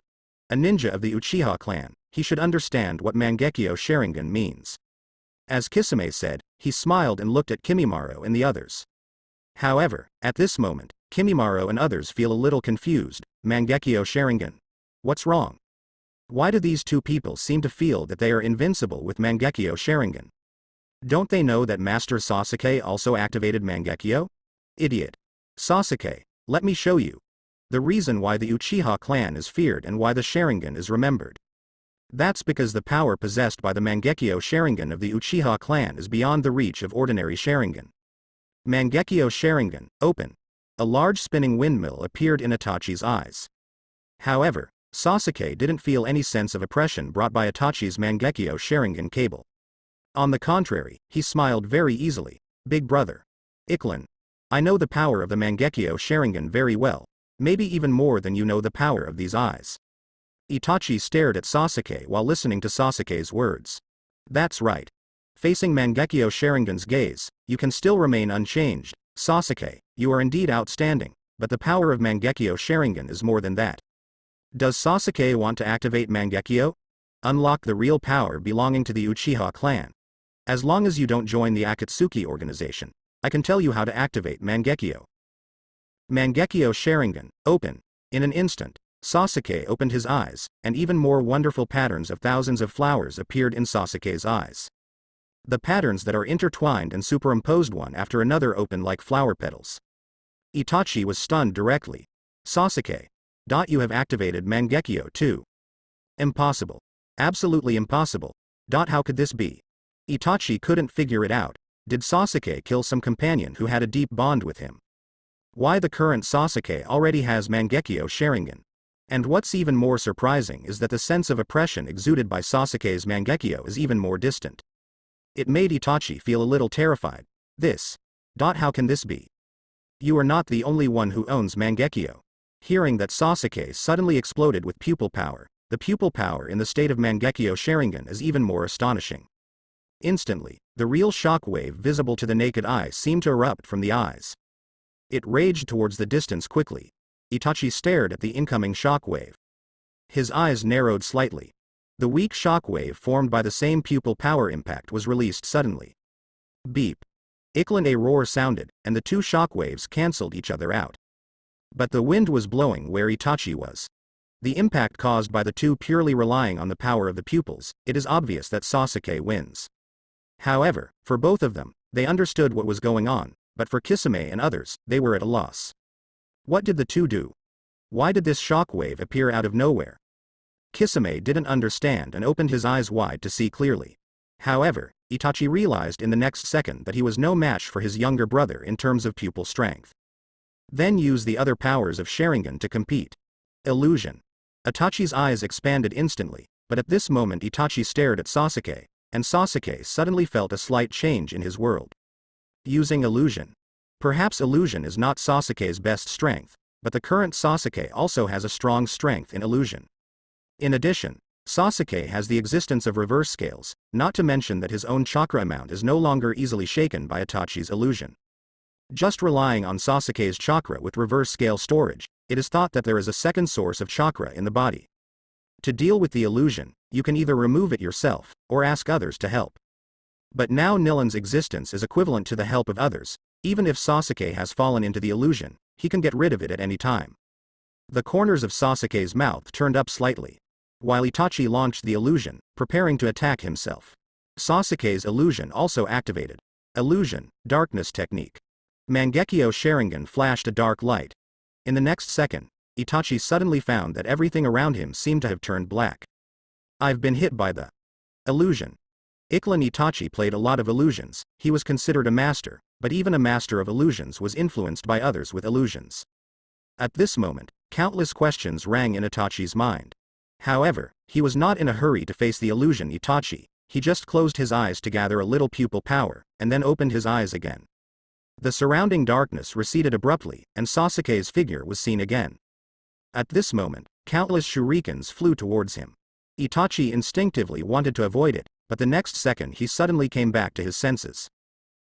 A ninja of the Uchiha clan, he should understand what Mangekyo Sharingan means. As Kisame said, he smiled and looked at Kimimaro and the others. However, at this moment, Kimimaro and others feel a little confused. Mangekyo Sharingan? What's wrong? Why do these two people seem to feel that they are invincible with Mangekyo Sharingan? Don't they know that Master Sasuke also activated Mangekyo? Idiot. Sasuke, let me show you. The reason why the Uchiha clan is feared and why the Sharingan is remembered. That's because the power possessed by the Mangekyo Sharingan of the Uchiha clan is beyond the reach of ordinary Sharingan. Mangekyo Sharingan, open. A large spinning windmill appeared in Itachi's eyes. However, Sasuke didn't feel any sense of oppression brought by Itachi's Mangekyo Sharingan cable. On the contrary, he smiled very easily. Big brother. Iklan. I know the power of the Mangekyo Sharingan very well, maybe even more than you know the power of these eyes. Itachi stared at Sasuke while listening to Sasuke's words. That's right. Facing Mangekyo Sharingan's gaze, you can still remain unchanged. Sasuke, you are indeed outstanding, but the power of Mangekyo Sharingan is more than that. Does Sasuke want to activate Mangekyo? Unlock the real power belonging to the Uchiha clan. As long as you don't join the Akatsuki organization, I can tell you how to activate Mangekyo. Mangekyo Sharingan, open. In an instant, Sasuke opened his eyes, and even more wonderful patterns of thousands of flowers appeared in Sasuke's eyes. The patterns that are intertwined and superimposed one after another open like flower petals. Itachi was stunned directly. Sasuke. You have activated Mangekyo too. Impossible. Absolutely impossible. How could this be? Itachi couldn't figure it out. Did Sasuke kill some companion who had a deep bond with him? Why the current Sasuke already has Mangekyo Sharingan? And what's even more surprising is that the sense of oppression exuded by Sasuke's Mangekyo is even more distant. It made Itachi feel a little terrified. How can this be? You are not the only one who owns Mangekyo. Hearing that Sasuke suddenly exploded with pupil power, the pupil power in the state of Mangekyo Sharingan is even more astonishing. Instantly, the real shock wave visible to the naked eye seemed to erupt from the eyes. It raged towards the distance quickly. Itachi stared at the incoming shock wave. His eyes narrowed slightly. The weak shock wave formed by the same pupil power impact was released suddenly. Beep. A roar sounded, and the two shock waves cancelled each other out. But the wind was blowing where Itachi was. The impact caused by the two purely relying on the power of the pupils, it is obvious that Sasuke wins. However, for both of them, they understood what was going on, but for Kisame and others, they were at a loss. What did the two do? Why did this shockwave appear out of nowhere? Kisame didn't understand and opened his eyes wide to see clearly. However, Itachi realized in the next second that he was no match for his younger brother in terms of pupil strength. Then use the other powers of Sharingan to compete. Illusion. Itachi's eyes expanded instantly, but at this moment Itachi stared at Sasuke, and Sasuke suddenly felt a slight change in his world. Using illusion. Perhaps illusion is not Sasuke's best strength, but the current Sasuke also has a strong strength in illusion. In addition, Sasuke has the existence of reverse scales, not to mention that his own chakra amount is no longer easily shaken by Itachi's illusion. Just relying on Sasuke's chakra with reverse scale storage, it is thought that there is a second source of chakra in the body. To deal with the illusion, you can either remove it yourself, or ask others to help. But now Nilan's existence is equivalent to the help of others. Even if Sasuke has fallen into the illusion, he can get rid of it at any time. The corners of Sasuke's mouth turned up slightly, while Itachi launched the illusion, preparing to attack himself. Sasuke's illusion also activated. Illusion, darkness technique. Mangekyo Sharingan flashed a dark light. In the next second, Itachi suddenly found that everything around him seemed to have turned black. I've been hit by the illusion. Itachi played a lot of illusions. He was considered a master, but even a master of illusions was influenced by others with illusions. At this moment, countless questions rang in Itachi's mind. However, he was not in a hurry to face the illusion Itachi. He just closed his eyes to gather a little pupil power, and then opened his eyes again. The surrounding darkness receded abruptly, and Sasuke's figure was seen again. At this moment, countless shurikens flew towards him. Itachi instinctively wanted to avoid it, but the next second he suddenly came back to his senses,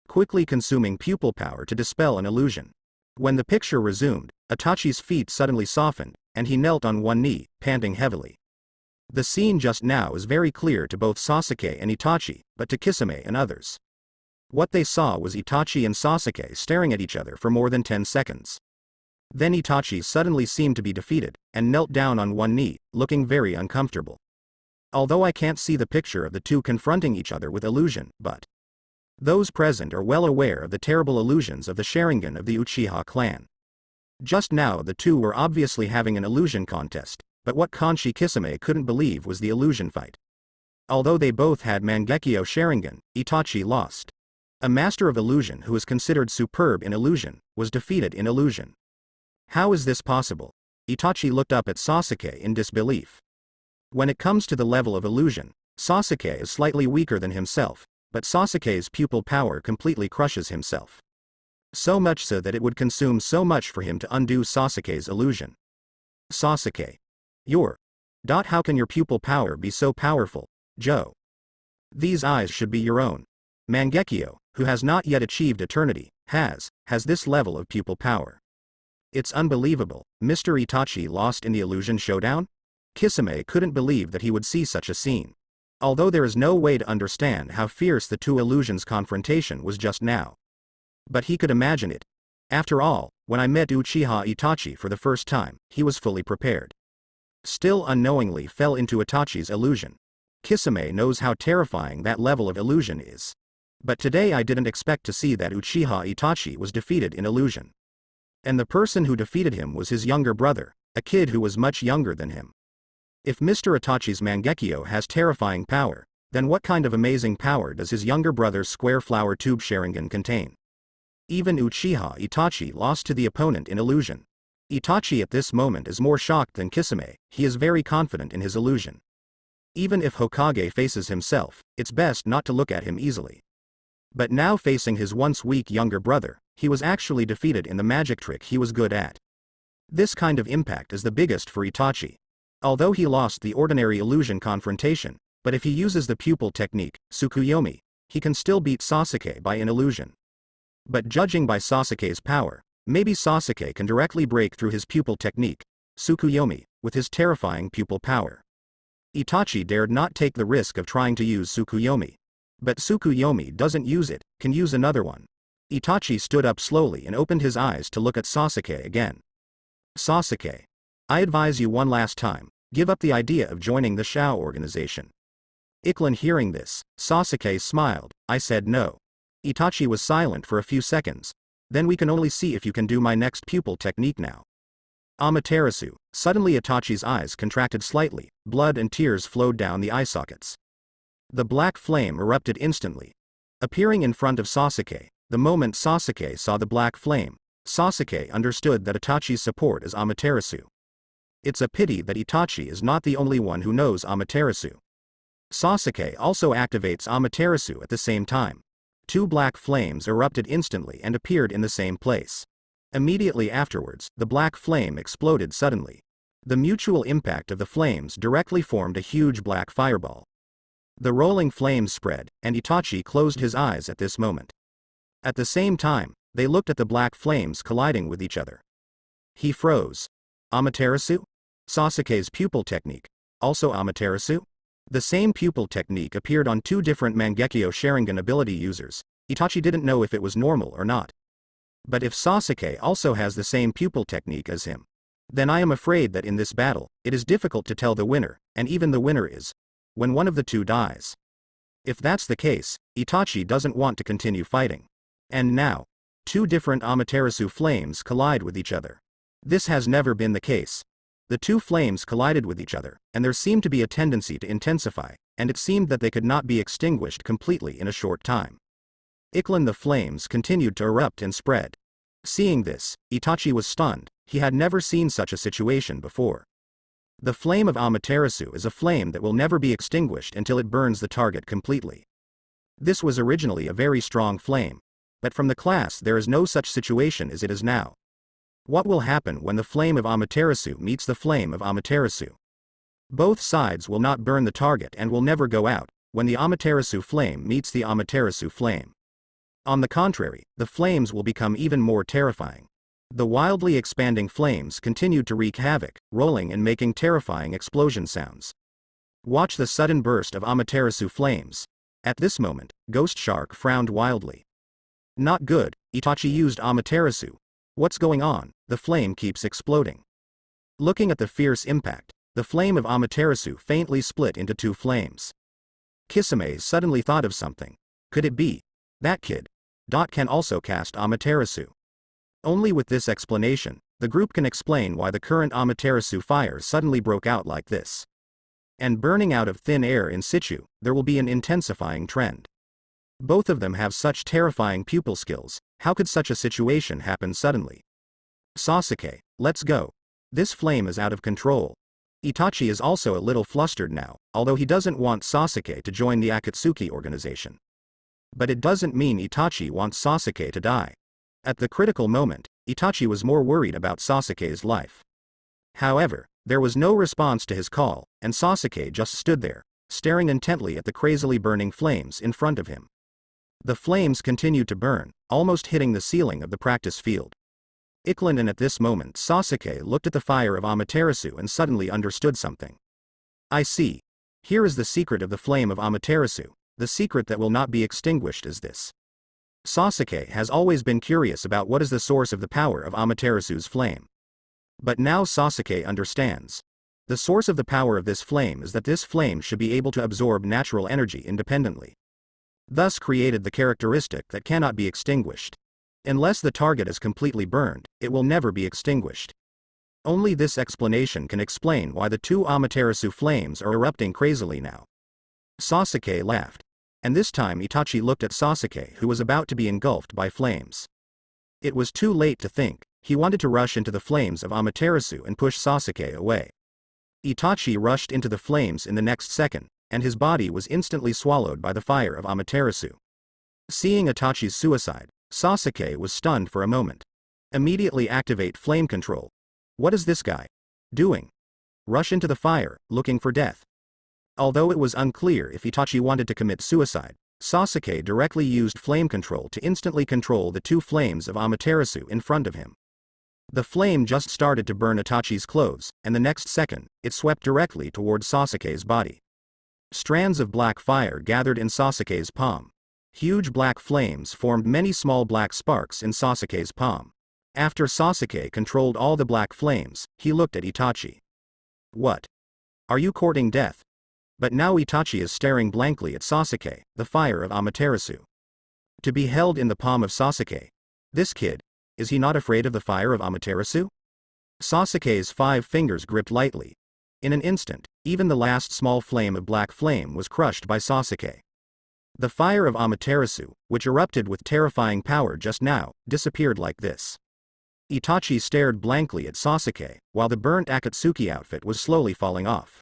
quickly consuming pupil power to dispel an illusion. When the picture resumed, Itachi's feet suddenly softened, and he knelt on one knee, panting heavily. The scene just now is very clear to both Sasuke and Itachi, but to Kisame and others. What they saw was Itachi and Sasuke staring at each other for more than 10 seconds. Then Itachi suddenly seemed to be defeated, and knelt down on one knee, looking very uncomfortable. Although I can't see the picture of the two confronting each other with illusion, but those present are well aware of the terrible illusions of the Sharingan of the Uchiha clan. Just now the two were obviously having an illusion contest, but what Kanshi Kisame couldn't believe was the illusion fight. Although they both had Mangekyo Sharingan, Itachi lost. A master of illusion who is considered superb in illusion, was defeated in illusion. How is this possible? Itachi looked up at Sasuke in disbelief. When it comes to the level of illusion, Sasuke is slightly weaker than himself, but Sasuke's pupil power completely crushes himself. So much so that it would consume so much for him to undo Sasuke's illusion. Sasuke. How can your pupil power be so powerful, Joe? These eyes should be your own. Mangekyo, who has not yet achieved eternity, has this level of pupil power. It's unbelievable. Mr. Itachi lost in the illusion showdown? Kisame couldn't believe that he would see such a scene. Although there is no way to understand how fierce the two illusions' confrontation was just now. But he could imagine it. After all, when I met Uchiha Itachi for the first time, he was fully prepared. Still unknowingly fell into Itachi's illusion. Kisame knows how terrifying that level of illusion is. But today I didn't expect to see that Uchiha Itachi was defeated in illusion. And the person who defeated him was his younger brother, a kid who was much younger than him. If Mr. Itachi's Mangekyo has terrifying power, then what kind of amazing power does his younger brother's square flower tube Sharingan contain? Even Uchiha Itachi lost to the opponent in illusion. Itachi at this moment is more shocked than Kisame. He is very confident in his illusion. Even if Hokage faces himself, it's best not to look at him easily. But now facing his once weak younger brother, he was actually defeated in the magic trick he was good at. This kind of impact is the biggest for Itachi. Although he lost the ordinary illusion confrontation, but if he uses the pupil technique, Tsukuyomi, he can still beat Sasuke by an illusion. But judging by Sasuke's power, maybe Sasuke can directly break through his pupil technique, Tsukuyomi, with his terrifying pupil power. Itachi dared not take the risk of trying to use Tsukuyomi. But Tsukuyomi doesn't use it, can use another one. Itachi stood up slowly and opened his eyes to look at Sasuke again. Sasuke. I advise you one last time, give up the idea of joining the Shao organization. Iklan hearing this, Sasuke smiled. I said no. Itachi was silent for a few seconds. Then we can only see if you can do my next pupil technique now. Amaterasu. Suddenly Itachi's eyes contracted slightly, blood and tears flowed down the eye sockets. The black flame erupted instantly, appearing in front of Sasuke. The moment Sasuke saw the black flame, Sasuke understood that Itachi's support is Amaterasu. It's a pity that Itachi is not the only one who knows Amaterasu. Sasuke also activates Amaterasu at the same time. Two black flames erupted instantly and appeared in the same place. Immediately afterwards, the black flame exploded suddenly. The mutual impact of the flames directly formed a huge black fireball. The rolling flames spread, and Itachi closed his eyes at this moment. At the same time, they looked at the black flames colliding with each other. He froze. Amaterasu? Sasuke's pupil technique. Also Amaterasu? The same pupil technique appeared on two different Mangekyo Sharingan ability users. Itachi didn't know if it was normal or not. But if Sasuke also has the same pupil technique as him, then I am afraid that in this battle, it is difficult to tell the winner, and even the winner is when one of the two dies. If that's the case, Itachi doesn't want to continue fighting. And now, two different Amaterasu flames collide with each other. This has never been the case. The two flames collided with each other, and there seemed to be a tendency to intensify, and it seemed that they could not be extinguished completely in a short time. Iklan the flames continued to erupt and spread. Seeing this, Itachi was stunned. He had never seen such a situation before. The flame of Amaterasu is a flame that will never be extinguished until it burns the target completely. This was originally a very strong flame, but from the class there is no such situation as it is now. What will happen when the flame of Amaterasu meets the flame of Amaterasu? Both sides will not burn the target and will never go out, when the Amaterasu flame meets the Amaterasu flame. On the contrary, the flames will become even more terrifying. The wildly expanding flames continued to wreak havoc, rolling and making terrifying explosion sounds. Watch the sudden burst of Amaterasu flames. At this moment, Ghost Shark frowned wildly. Not good, Itachi used Amaterasu. What's going on? The flame keeps exploding. Looking at the fierce impact, the flame of Amaterasu faintly split into two flames. Kisame suddenly thought of something. Could it be that kid can also cast Amaterasu? Only with this explanation, the group can explain why the current Amaterasu fire suddenly broke out like this. And burning out of thin air in situ, there will be an intensifying trend. Both of them have such terrifying pupil skills, how could such a situation happen suddenly? Sasuke, let's go. This flame is out of control. Itachi is also a little flustered now, although he doesn't want Sasuke to join the Akatsuki organization. But it doesn't mean Itachi wants Sasuke to die. At the critical moment, Itachi was more worried about Sasuke's life. However, there was no response to his call, and Sasuke just stood there, staring intently at the crazily burning flames in front of him. The flames continued to burn, almost hitting the ceiling of the practice field. And at this moment Sasuke looked at the fire of Amaterasu and suddenly understood something. I see. Here is the secret of the flame of Amaterasu, the secret that will not be extinguished is this. Sasuke has always been curious about what is the source of the power of Amaterasu's flame. But now Sasuke understands. The source of the power of this flame is that this flame should be able to absorb natural energy independently. Thus created the characteristic that cannot be extinguished. Unless the target is completely burned, it will never be extinguished. Only this explanation can explain why the two Amaterasu flames are erupting crazily now. Sasuke laughed. And this time Itachi looked at Sasuke, who was about to be engulfed by flames. It was too late to think. He wanted to rush into the flames of Amaterasu and push Sasuke away. Itachi rushed into the flames in the next second, and his body was instantly swallowed by the fire of Amaterasu. Seeing Itachi's suicide, Sasuke was stunned for a moment. Immediately activate flame control. What is this guy doing? Rush into the fire, looking for death. Although it was unclear if Itachi wanted to commit suicide, Sasuke directly used flame control to instantly control the two flames of Amaterasu in front of him. The flame just started to burn Itachi's clothes, and the next second, it swept directly towards Sasuke's body. Strands of black fire gathered in Sasuke's palm. Huge black flames formed many small black sparks in Sasuke's palm. After Sasuke controlled all the black flames, he looked at Itachi. What? Are you courting death? But now Itachi is staring blankly at Sasuke, the fire of Amaterasu. To be held in the palm of Sasuke. This kid, is he not afraid of the fire of Amaterasu? Sasuke's 5 fingers gripped lightly. In an instant, even the last small flame of black flame was crushed by Sasuke. The fire of Amaterasu, which erupted with terrifying power just now, disappeared like this. Itachi stared blankly at Sasuke, while the burnt Akatsuki outfit was slowly falling off.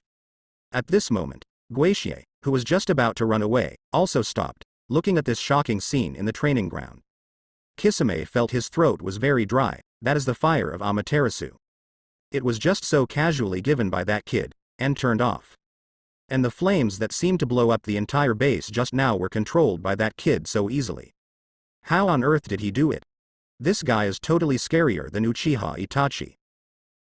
At this moment, Guiche, who was just about to run away, also stopped, looking at this shocking scene in the training ground. Kisame felt his throat was very dry. That is the fire of Amaterasu. It was just so casually given by that kid, and turned off. And the flames that seemed to blow up the entire base just now were controlled by that kid so easily. How on earth did he do it? This guy is totally scarier than Uchiha Itachi.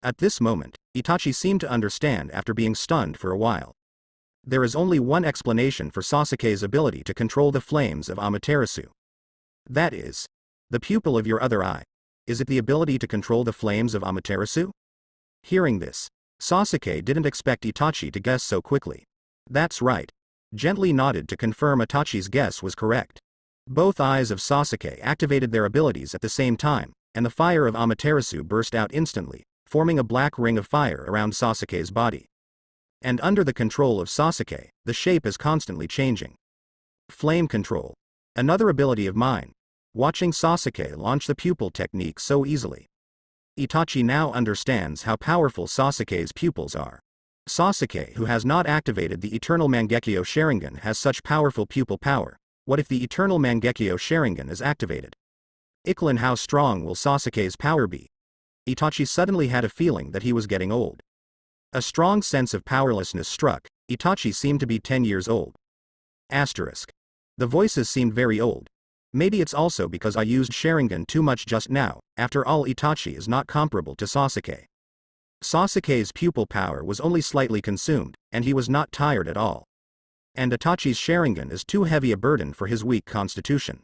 At this moment, Itachi seemed to understand after being stunned for a while. There is only one explanation for Sasuke's ability to control the flames of Amaterasu. That is, the pupil of your other eye. Is it the ability to control the flames of Amaterasu? Hearing this, Sasuke didn't expect Itachi to guess so quickly. That's right. Gently nodded to confirm Itachi's guess was correct. Both eyes of Sasuke activated their abilities at the same time, and the fire of Amaterasu burst out instantly, forming a black ring of fire around Sasuke's body. And under the control of Sasuke, the shape is constantly changing. Flame control. Another ability of mine. Watching Sasuke launch the pupil technique so easily. Itachi now understands how powerful Sasuke's pupils are. Sasuke, who has not activated the Eternal Mangekyo Sharingan, has such powerful pupil power. What if the Eternal Mangekyo Sharingan is activated? How strong will Sasuke's power be? Itachi suddenly had a feeling that he was getting old. A strong sense of powerlessness struck. Itachi seemed to be 10 years old. Asterisk. The voices seemed very old. Maybe it's also because I used Sharingan too much just now. After all, Itachi is not comparable to Sasuke. Sasuke's pupil power was only slightly consumed, and he was not tired at all. And Itachi's Sharingan is too heavy a burden for his weak constitution.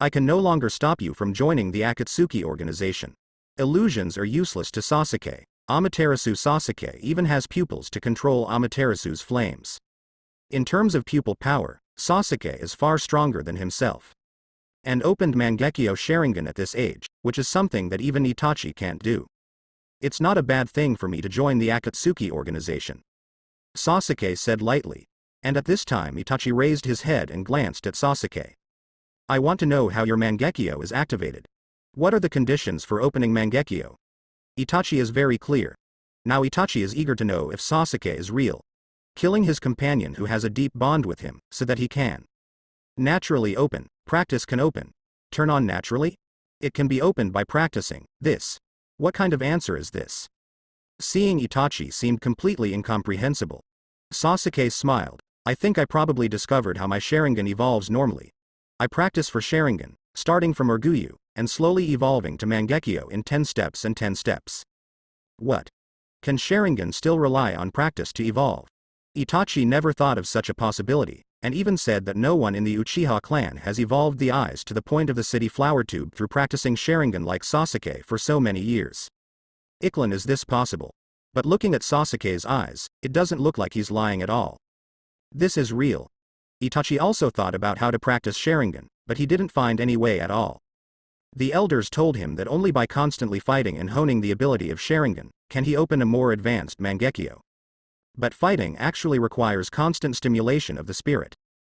I can no longer stop you from joining the Akatsuki organization. Illusions are useless to Sasuke. Amaterasu Sasuke even has pupils to control Amaterasu's flames. In terms of pupil power, Sasuke is far stronger than himself. And opened Mangekyo Sharingan at this age, which is something that even Itachi can't do. It's not a bad thing for me to join the Akatsuki organization, Sasuke said lightly. And at this time Itachi raised his head and glanced at Sasuke. I want to know how your Mangekyo is activated. What are the conditions for opening Mangekyo? Itachi is very clear. Now Itachi is eager to know if Sasuke is real. Killing his companion who has a deep bond with him, so that he can naturally open. Practice can open. Turn on naturally? It can be opened by practicing. This. What kind of answer is this? Seeing Itachi seemed completely incomprehensible. Sasuke smiled. I think I probably discovered how my Sharingan evolves normally. I practice for Sharingan, starting from Urgyu, and slowly evolving to Mangekyo in 10 steps and 10 steps. What? Can Sharingan still rely on practice to evolve? Itachi never thought of such a possibility, and even said that no one in the Uchiha clan has evolved the eyes to the point of the city flower tube through practicing Sharingan like Sasuke for so many years. Iklan, is this possible? But looking at Sasuke's eyes, it doesn't look like he's lying at all. This is real. Itachi also thought about how to practice Sharingan, but he didn't find any way at all. The elders told him that only by constantly fighting and honing the ability of Sharingan, can he open a more advanced Mangekyo. But fighting actually requires constant stimulation of the spirit.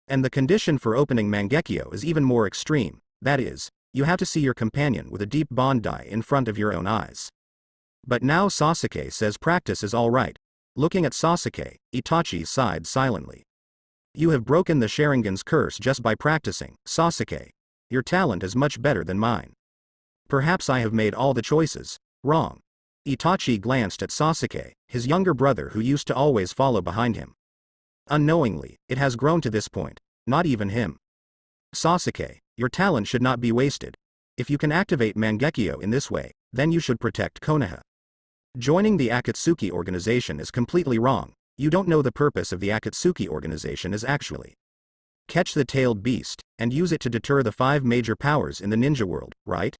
And the condition for opening Mangekyo is even more extreme, that is, you have to see your companion with a deep Bandai in front of your own eyes. But now Sasuke says practice is alright. Looking at Sasuke, Itachi sighed silently. You have broken the Sharingan's curse just by practicing, Sasuke. Your talent is much better than mine. Perhaps I have made all the choices wrong. Itachi glanced at Sasuke, his younger brother who used to always follow behind him. Unknowingly, it has grown to this point, not even him. Sasuke, your talent should not be wasted. If you can activate Mangekyo in this way, then you should protect Konoha. Joining the Akatsuki organization is completely wrong. You don't know the purpose of the Akatsuki organization is actually catch the tailed beast, and use it to deter the 5 major powers in the ninja world, right?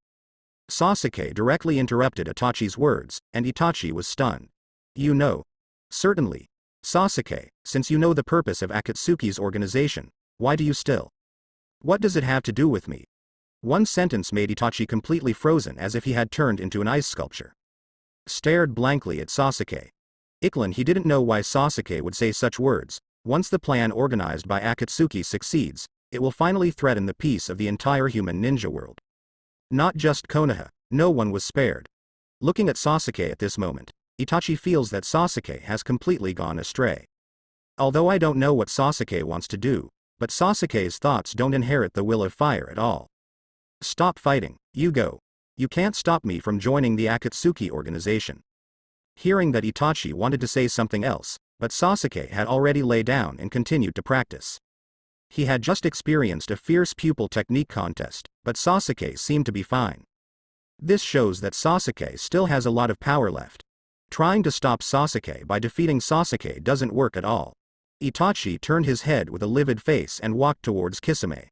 Sasuke directly interrupted Itachi's words, and Itachi was stunned. You know? Certainly. Sasuke, since you know the purpose of Akatsuki's organization, why do you still? What does it have to do with me? One sentence made Itachi completely frozen as if he had turned into an ice sculpture. Stared blankly at Sasuke. Iklan, he didn't know why Sasuke would say such words. Once the plan organized by Akatsuki succeeds, it will finally threaten the peace of the entire human ninja world. Not just Konoha, no one was spared. Looking at Sasuke at this moment, Itachi feels that Sasuke has completely gone astray. Although I don't know what Sasuke wants to do, but Sasuke's thoughts don't inherit the will of fire at all. Stop fighting, you go. You can't stop me from joining the Akatsuki organization. Hearing that Itachi wanted to say something else, but Sasuke had already laid down and continued to practice. He had just experienced a fierce pupil technique contest, but Sasuke seemed to be fine. This shows that Sasuke still has a lot of power left. Trying to stop Sasuke by defeating Sasuke doesn't work at all. Itachi turned his head with a livid face and walked towards Kisame.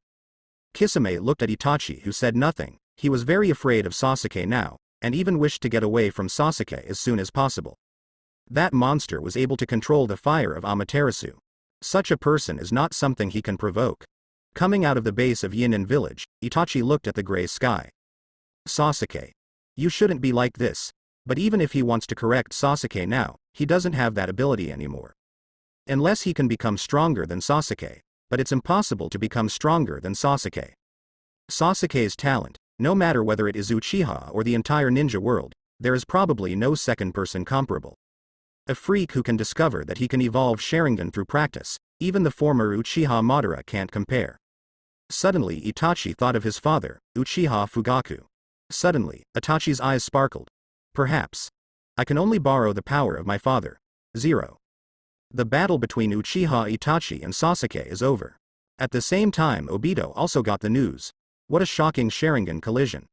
Kisame looked at Itachi, who said nothing. He was very afraid of Sasuke now, and even wished to get away from Sasuke as soon as possible. That monster was able to control the fire of Amaterasu. Such a person is not something he can provoke. Coming out of the base of Yinin village, Itachi looked at the gray sky. Sasuke. You shouldn't be like this. But even if he wants to correct Sasuke now, he doesn't have that ability anymore. Unless he can become stronger than Sasuke, but it's impossible to become stronger than Sasuke. Sasuke's talent, no matter whether it is Uchiha or the entire ninja world, there is probably no second person comparable. A freak who can discover that he can evolve Sharingan through practice, even the former Uchiha Madara can't compare. Suddenly Itachi thought of his father, Uchiha Fugaku. Suddenly, Itachi's eyes sparkled. Perhaps. I can only borrow the power of my father. 0. The battle between Uchiha Itachi and Sasuke is over. At the same time, Obito also got the news. What a shocking Sharingan collision.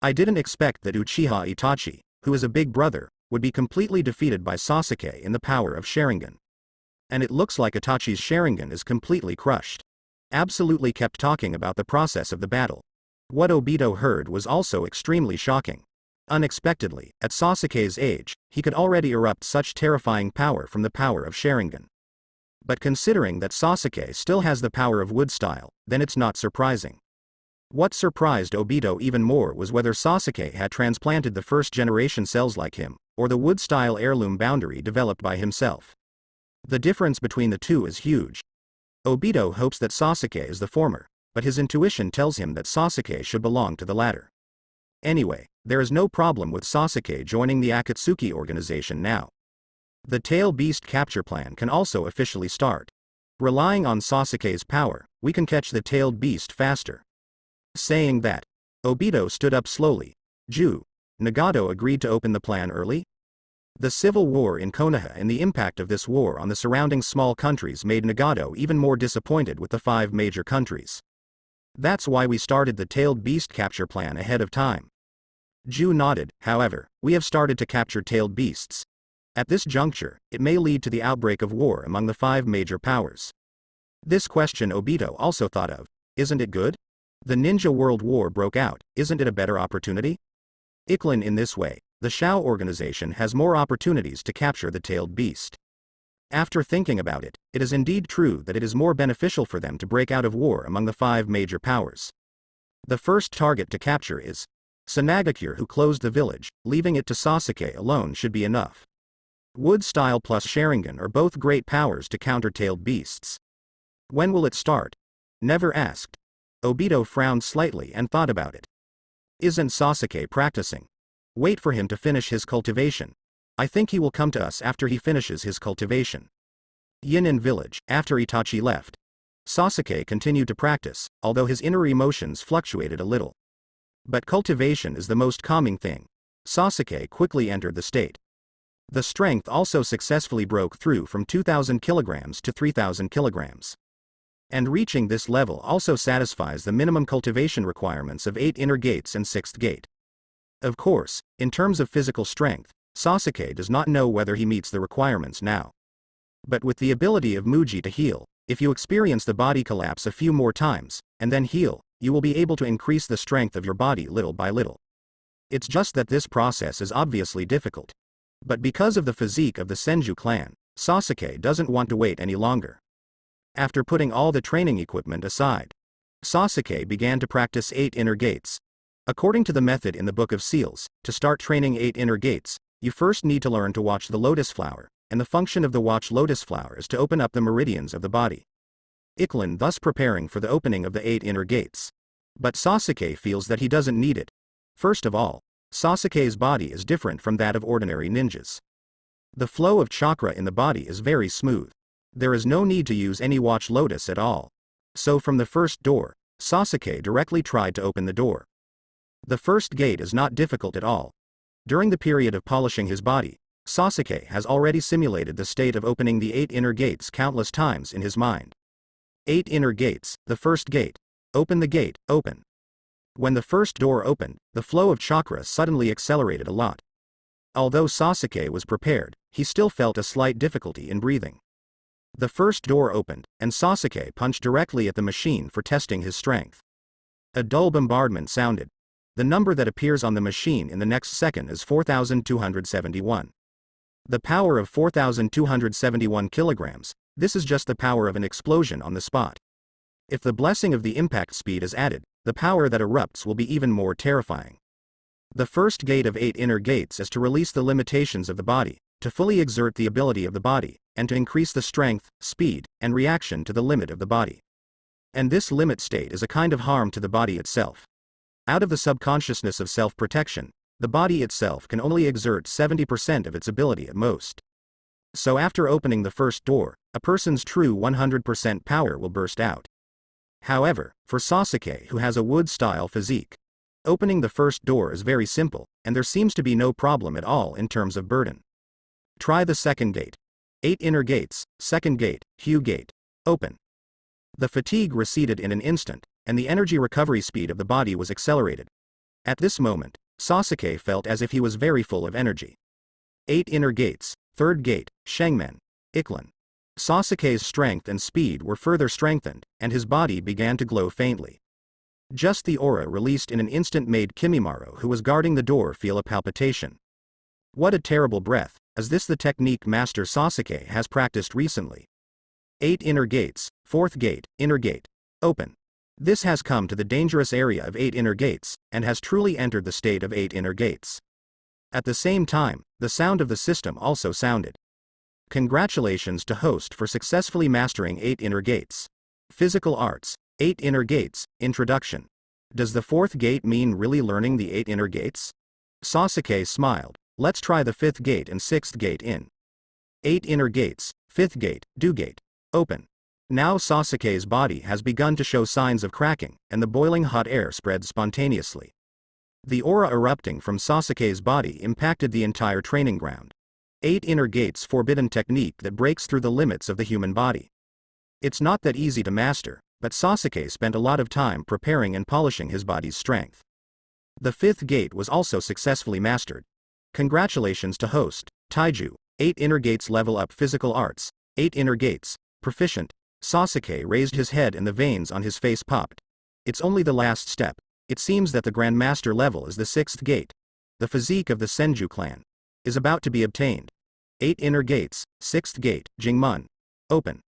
I didn't expect that Uchiha Itachi, who is a big brother, would be completely defeated by Sasuke in the power of Sharingan. And it looks like Itachi's Sharingan is completely crushed. Absolutely kept talking about the process of the battle. What Obito heard was also extremely shocking. Unexpectedly, at Sasuke's age, he could already erupt such terrifying power from the power of Sharingan. But considering that Sasuke still has the power of wood style, then it's not surprising. What surprised Obito even more was whether Sasuke had transplanted the first-generation cells like him, or the wood-style heirloom boundary developed by himself. The difference between the two is huge. Obito hopes that Sasuke is the former, but his intuition tells him that Sasuke should belong to the latter. Anyway, there is no problem with Sasuke joining the Akatsuki organization now. The Tail Beast capture plan can also officially start. Relying on Sasuke's power, we can catch the tailed beast faster. Saying that, Obito stood up slowly. Nagato agreed to open the plan early? The civil war in Konoha and the impact of this war on the surrounding small countries made Nagato even more disappointed with the 5 major countries. That's why we started the tailed beast capture plan ahead of time. Ju nodded. However, we have started to capture tailed beasts. At this juncture, it may lead to the outbreak of war among the 5 major powers. This question Obito also thought of. Isn't it good? The Ninja World War broke out, isn't it a better opportunity? In this way, the Shao organization has more opportunities to capture the tailed beast. After thinking about it, it is indeed true that it is more beneficial for them to break out of war among the 5 major powers. The first target to capture is Tsunagakure, who closed the village. Leaving it to Sasuke alone should be enough. Wood style plus Sharingan are both great powers to counter tailed beasts. When will it start? Never asked. Obito frowned slightly and thought about it. Isn't Sasuke practicing? Wait for him to finish his cultivation. I think he will come to us after he finishes his cultivation. Yinin village. After Itachi left, Sasuke continued to practice, although his inner emotions fluctuated a little. But cultivation is the most calming thing. Sasuke quickly entered the state. The strength also successfully broke through from 2,000 kilograms to 3,000 kilograms. And reaching this level also satisfies the minimum cultivation requirements of 8 inner gates and 6th gate. Of course, in terms of physical strength, Sasuke does not know whether he meets the requirements now. But with the ability of Muji to heal, if you experience the body collapse a few more times, and then heal, you will be able to increase the strength of your body little by little. It's just that this process is obviously difficult. But because of the physique of the Senju clan, Sasuke doesn't want to wait any longer. After putting all the training equipment aside, Sasuke began to practice 8 inner gates. According to the method in the Book of Seals, to start training 8 inner gates, you first need to learn to watch the lotus flower, and the function of the watch lotus flower is to open up the meridians of the body. Thus preparing for the opening of the 8 inner gates. But Sasuke feels that he doesn't need it. First of all, Sasuke's body is different from that of ordinary ninjas. The flow of chakra in the body is very smooth. There is no need to use any watch lotus at all. So from the first door, Sasuke directly tried to open the door. The first gate is not difficult at all. During the period of polishing his body, Sasuke has already simulated the state of opening the 8 inner gates countless times in his mind. 8 inner gates, the first gate. Open the gate, open. When the first door opened, the flow of chakra suddenly accelerated a lot. Although Sasuke was prepared, he still felt a slight difficulty in breathing. The first door opened, and Sasuke punched directly at the machine for testing his strength. A dull bombardment sounded. The number that appears on the machine in the next second is 4,271. The power of 4,271 kilograms, this is just the power of an explosion on the spot. If the blessing of the impact speed is added, the power that erupts will be even more terrifying. The first gate of 8 inner gates is to release the limitations of the body, to fully exert the ability of the body, and to increase the strength, speed, and reaction to the limit of the body. And this limit state is a kind of harm to the body itself. Out of the subconsciousness of self-protection, the body itself can only exert 70% of its ability at most. So after opening the first door, a person's true 100% power will burst out. However, for Sasuke, who has a wood-style physique, Opening the first door is very simple, and there seems to be no problem at all in terms of burden. Try the second gate. 8 inner gates, second gate, Hue gate. Open. The fatigue receded in an instant, and the energy recovery speed of the body was accelerated. At this moment, Sasuke felt as if he was very full of energy. 8 inner gates, third gate, Shengmen. Iklan. Sasuke's strength and speed were further strengthened, and his body began to glow faintly. Just the aura released in an instant made Kimimaro, who was guarding the door, feel a palpitation. What a terrible breath! Is this the technique Master Sasuke has practiced recently? 8 inner gates, fourth gate, inner gate. Open. This has come to the dangerous area of 8 inner gates, and has truly entered the state of 8 inner gates. At the same time, the sound of the system also sounded. Congratulations to host for successfully mastering 8 inner gates. Physical arts, 8 inner gates, introduction. Does the fourth gate mean really learning the 8 inner gates? Sasuke smiled. Let's try the fifth gate and sixth gate in. 8 inner gates, fifth gate, Dew gate. Open. Now Sasuke's body has begun to show signs of cracking, and the boiling hot air spread spontaneously. The aura erupting from Sasuke's body impacted the entire training ground. 8 inner gates, forbidden technique that breaks through the limits of the human body. It's not that easy to master, but Sasuke spent a lot of time preparing and polishing his body's strength. The fifth gate was also successfully mastered. Congratulations to host, Taiju. 8 inner gates, level up physical arts, 8 inner gates, proficient. Sasuke raised his head and the veins on his face popped. It's only the last step. It seems that the Grandmaster level is the sixth gate. The physique of the Senju clan is about to be obtained. 8 inner gates, sixth gate, Jingmun. Open.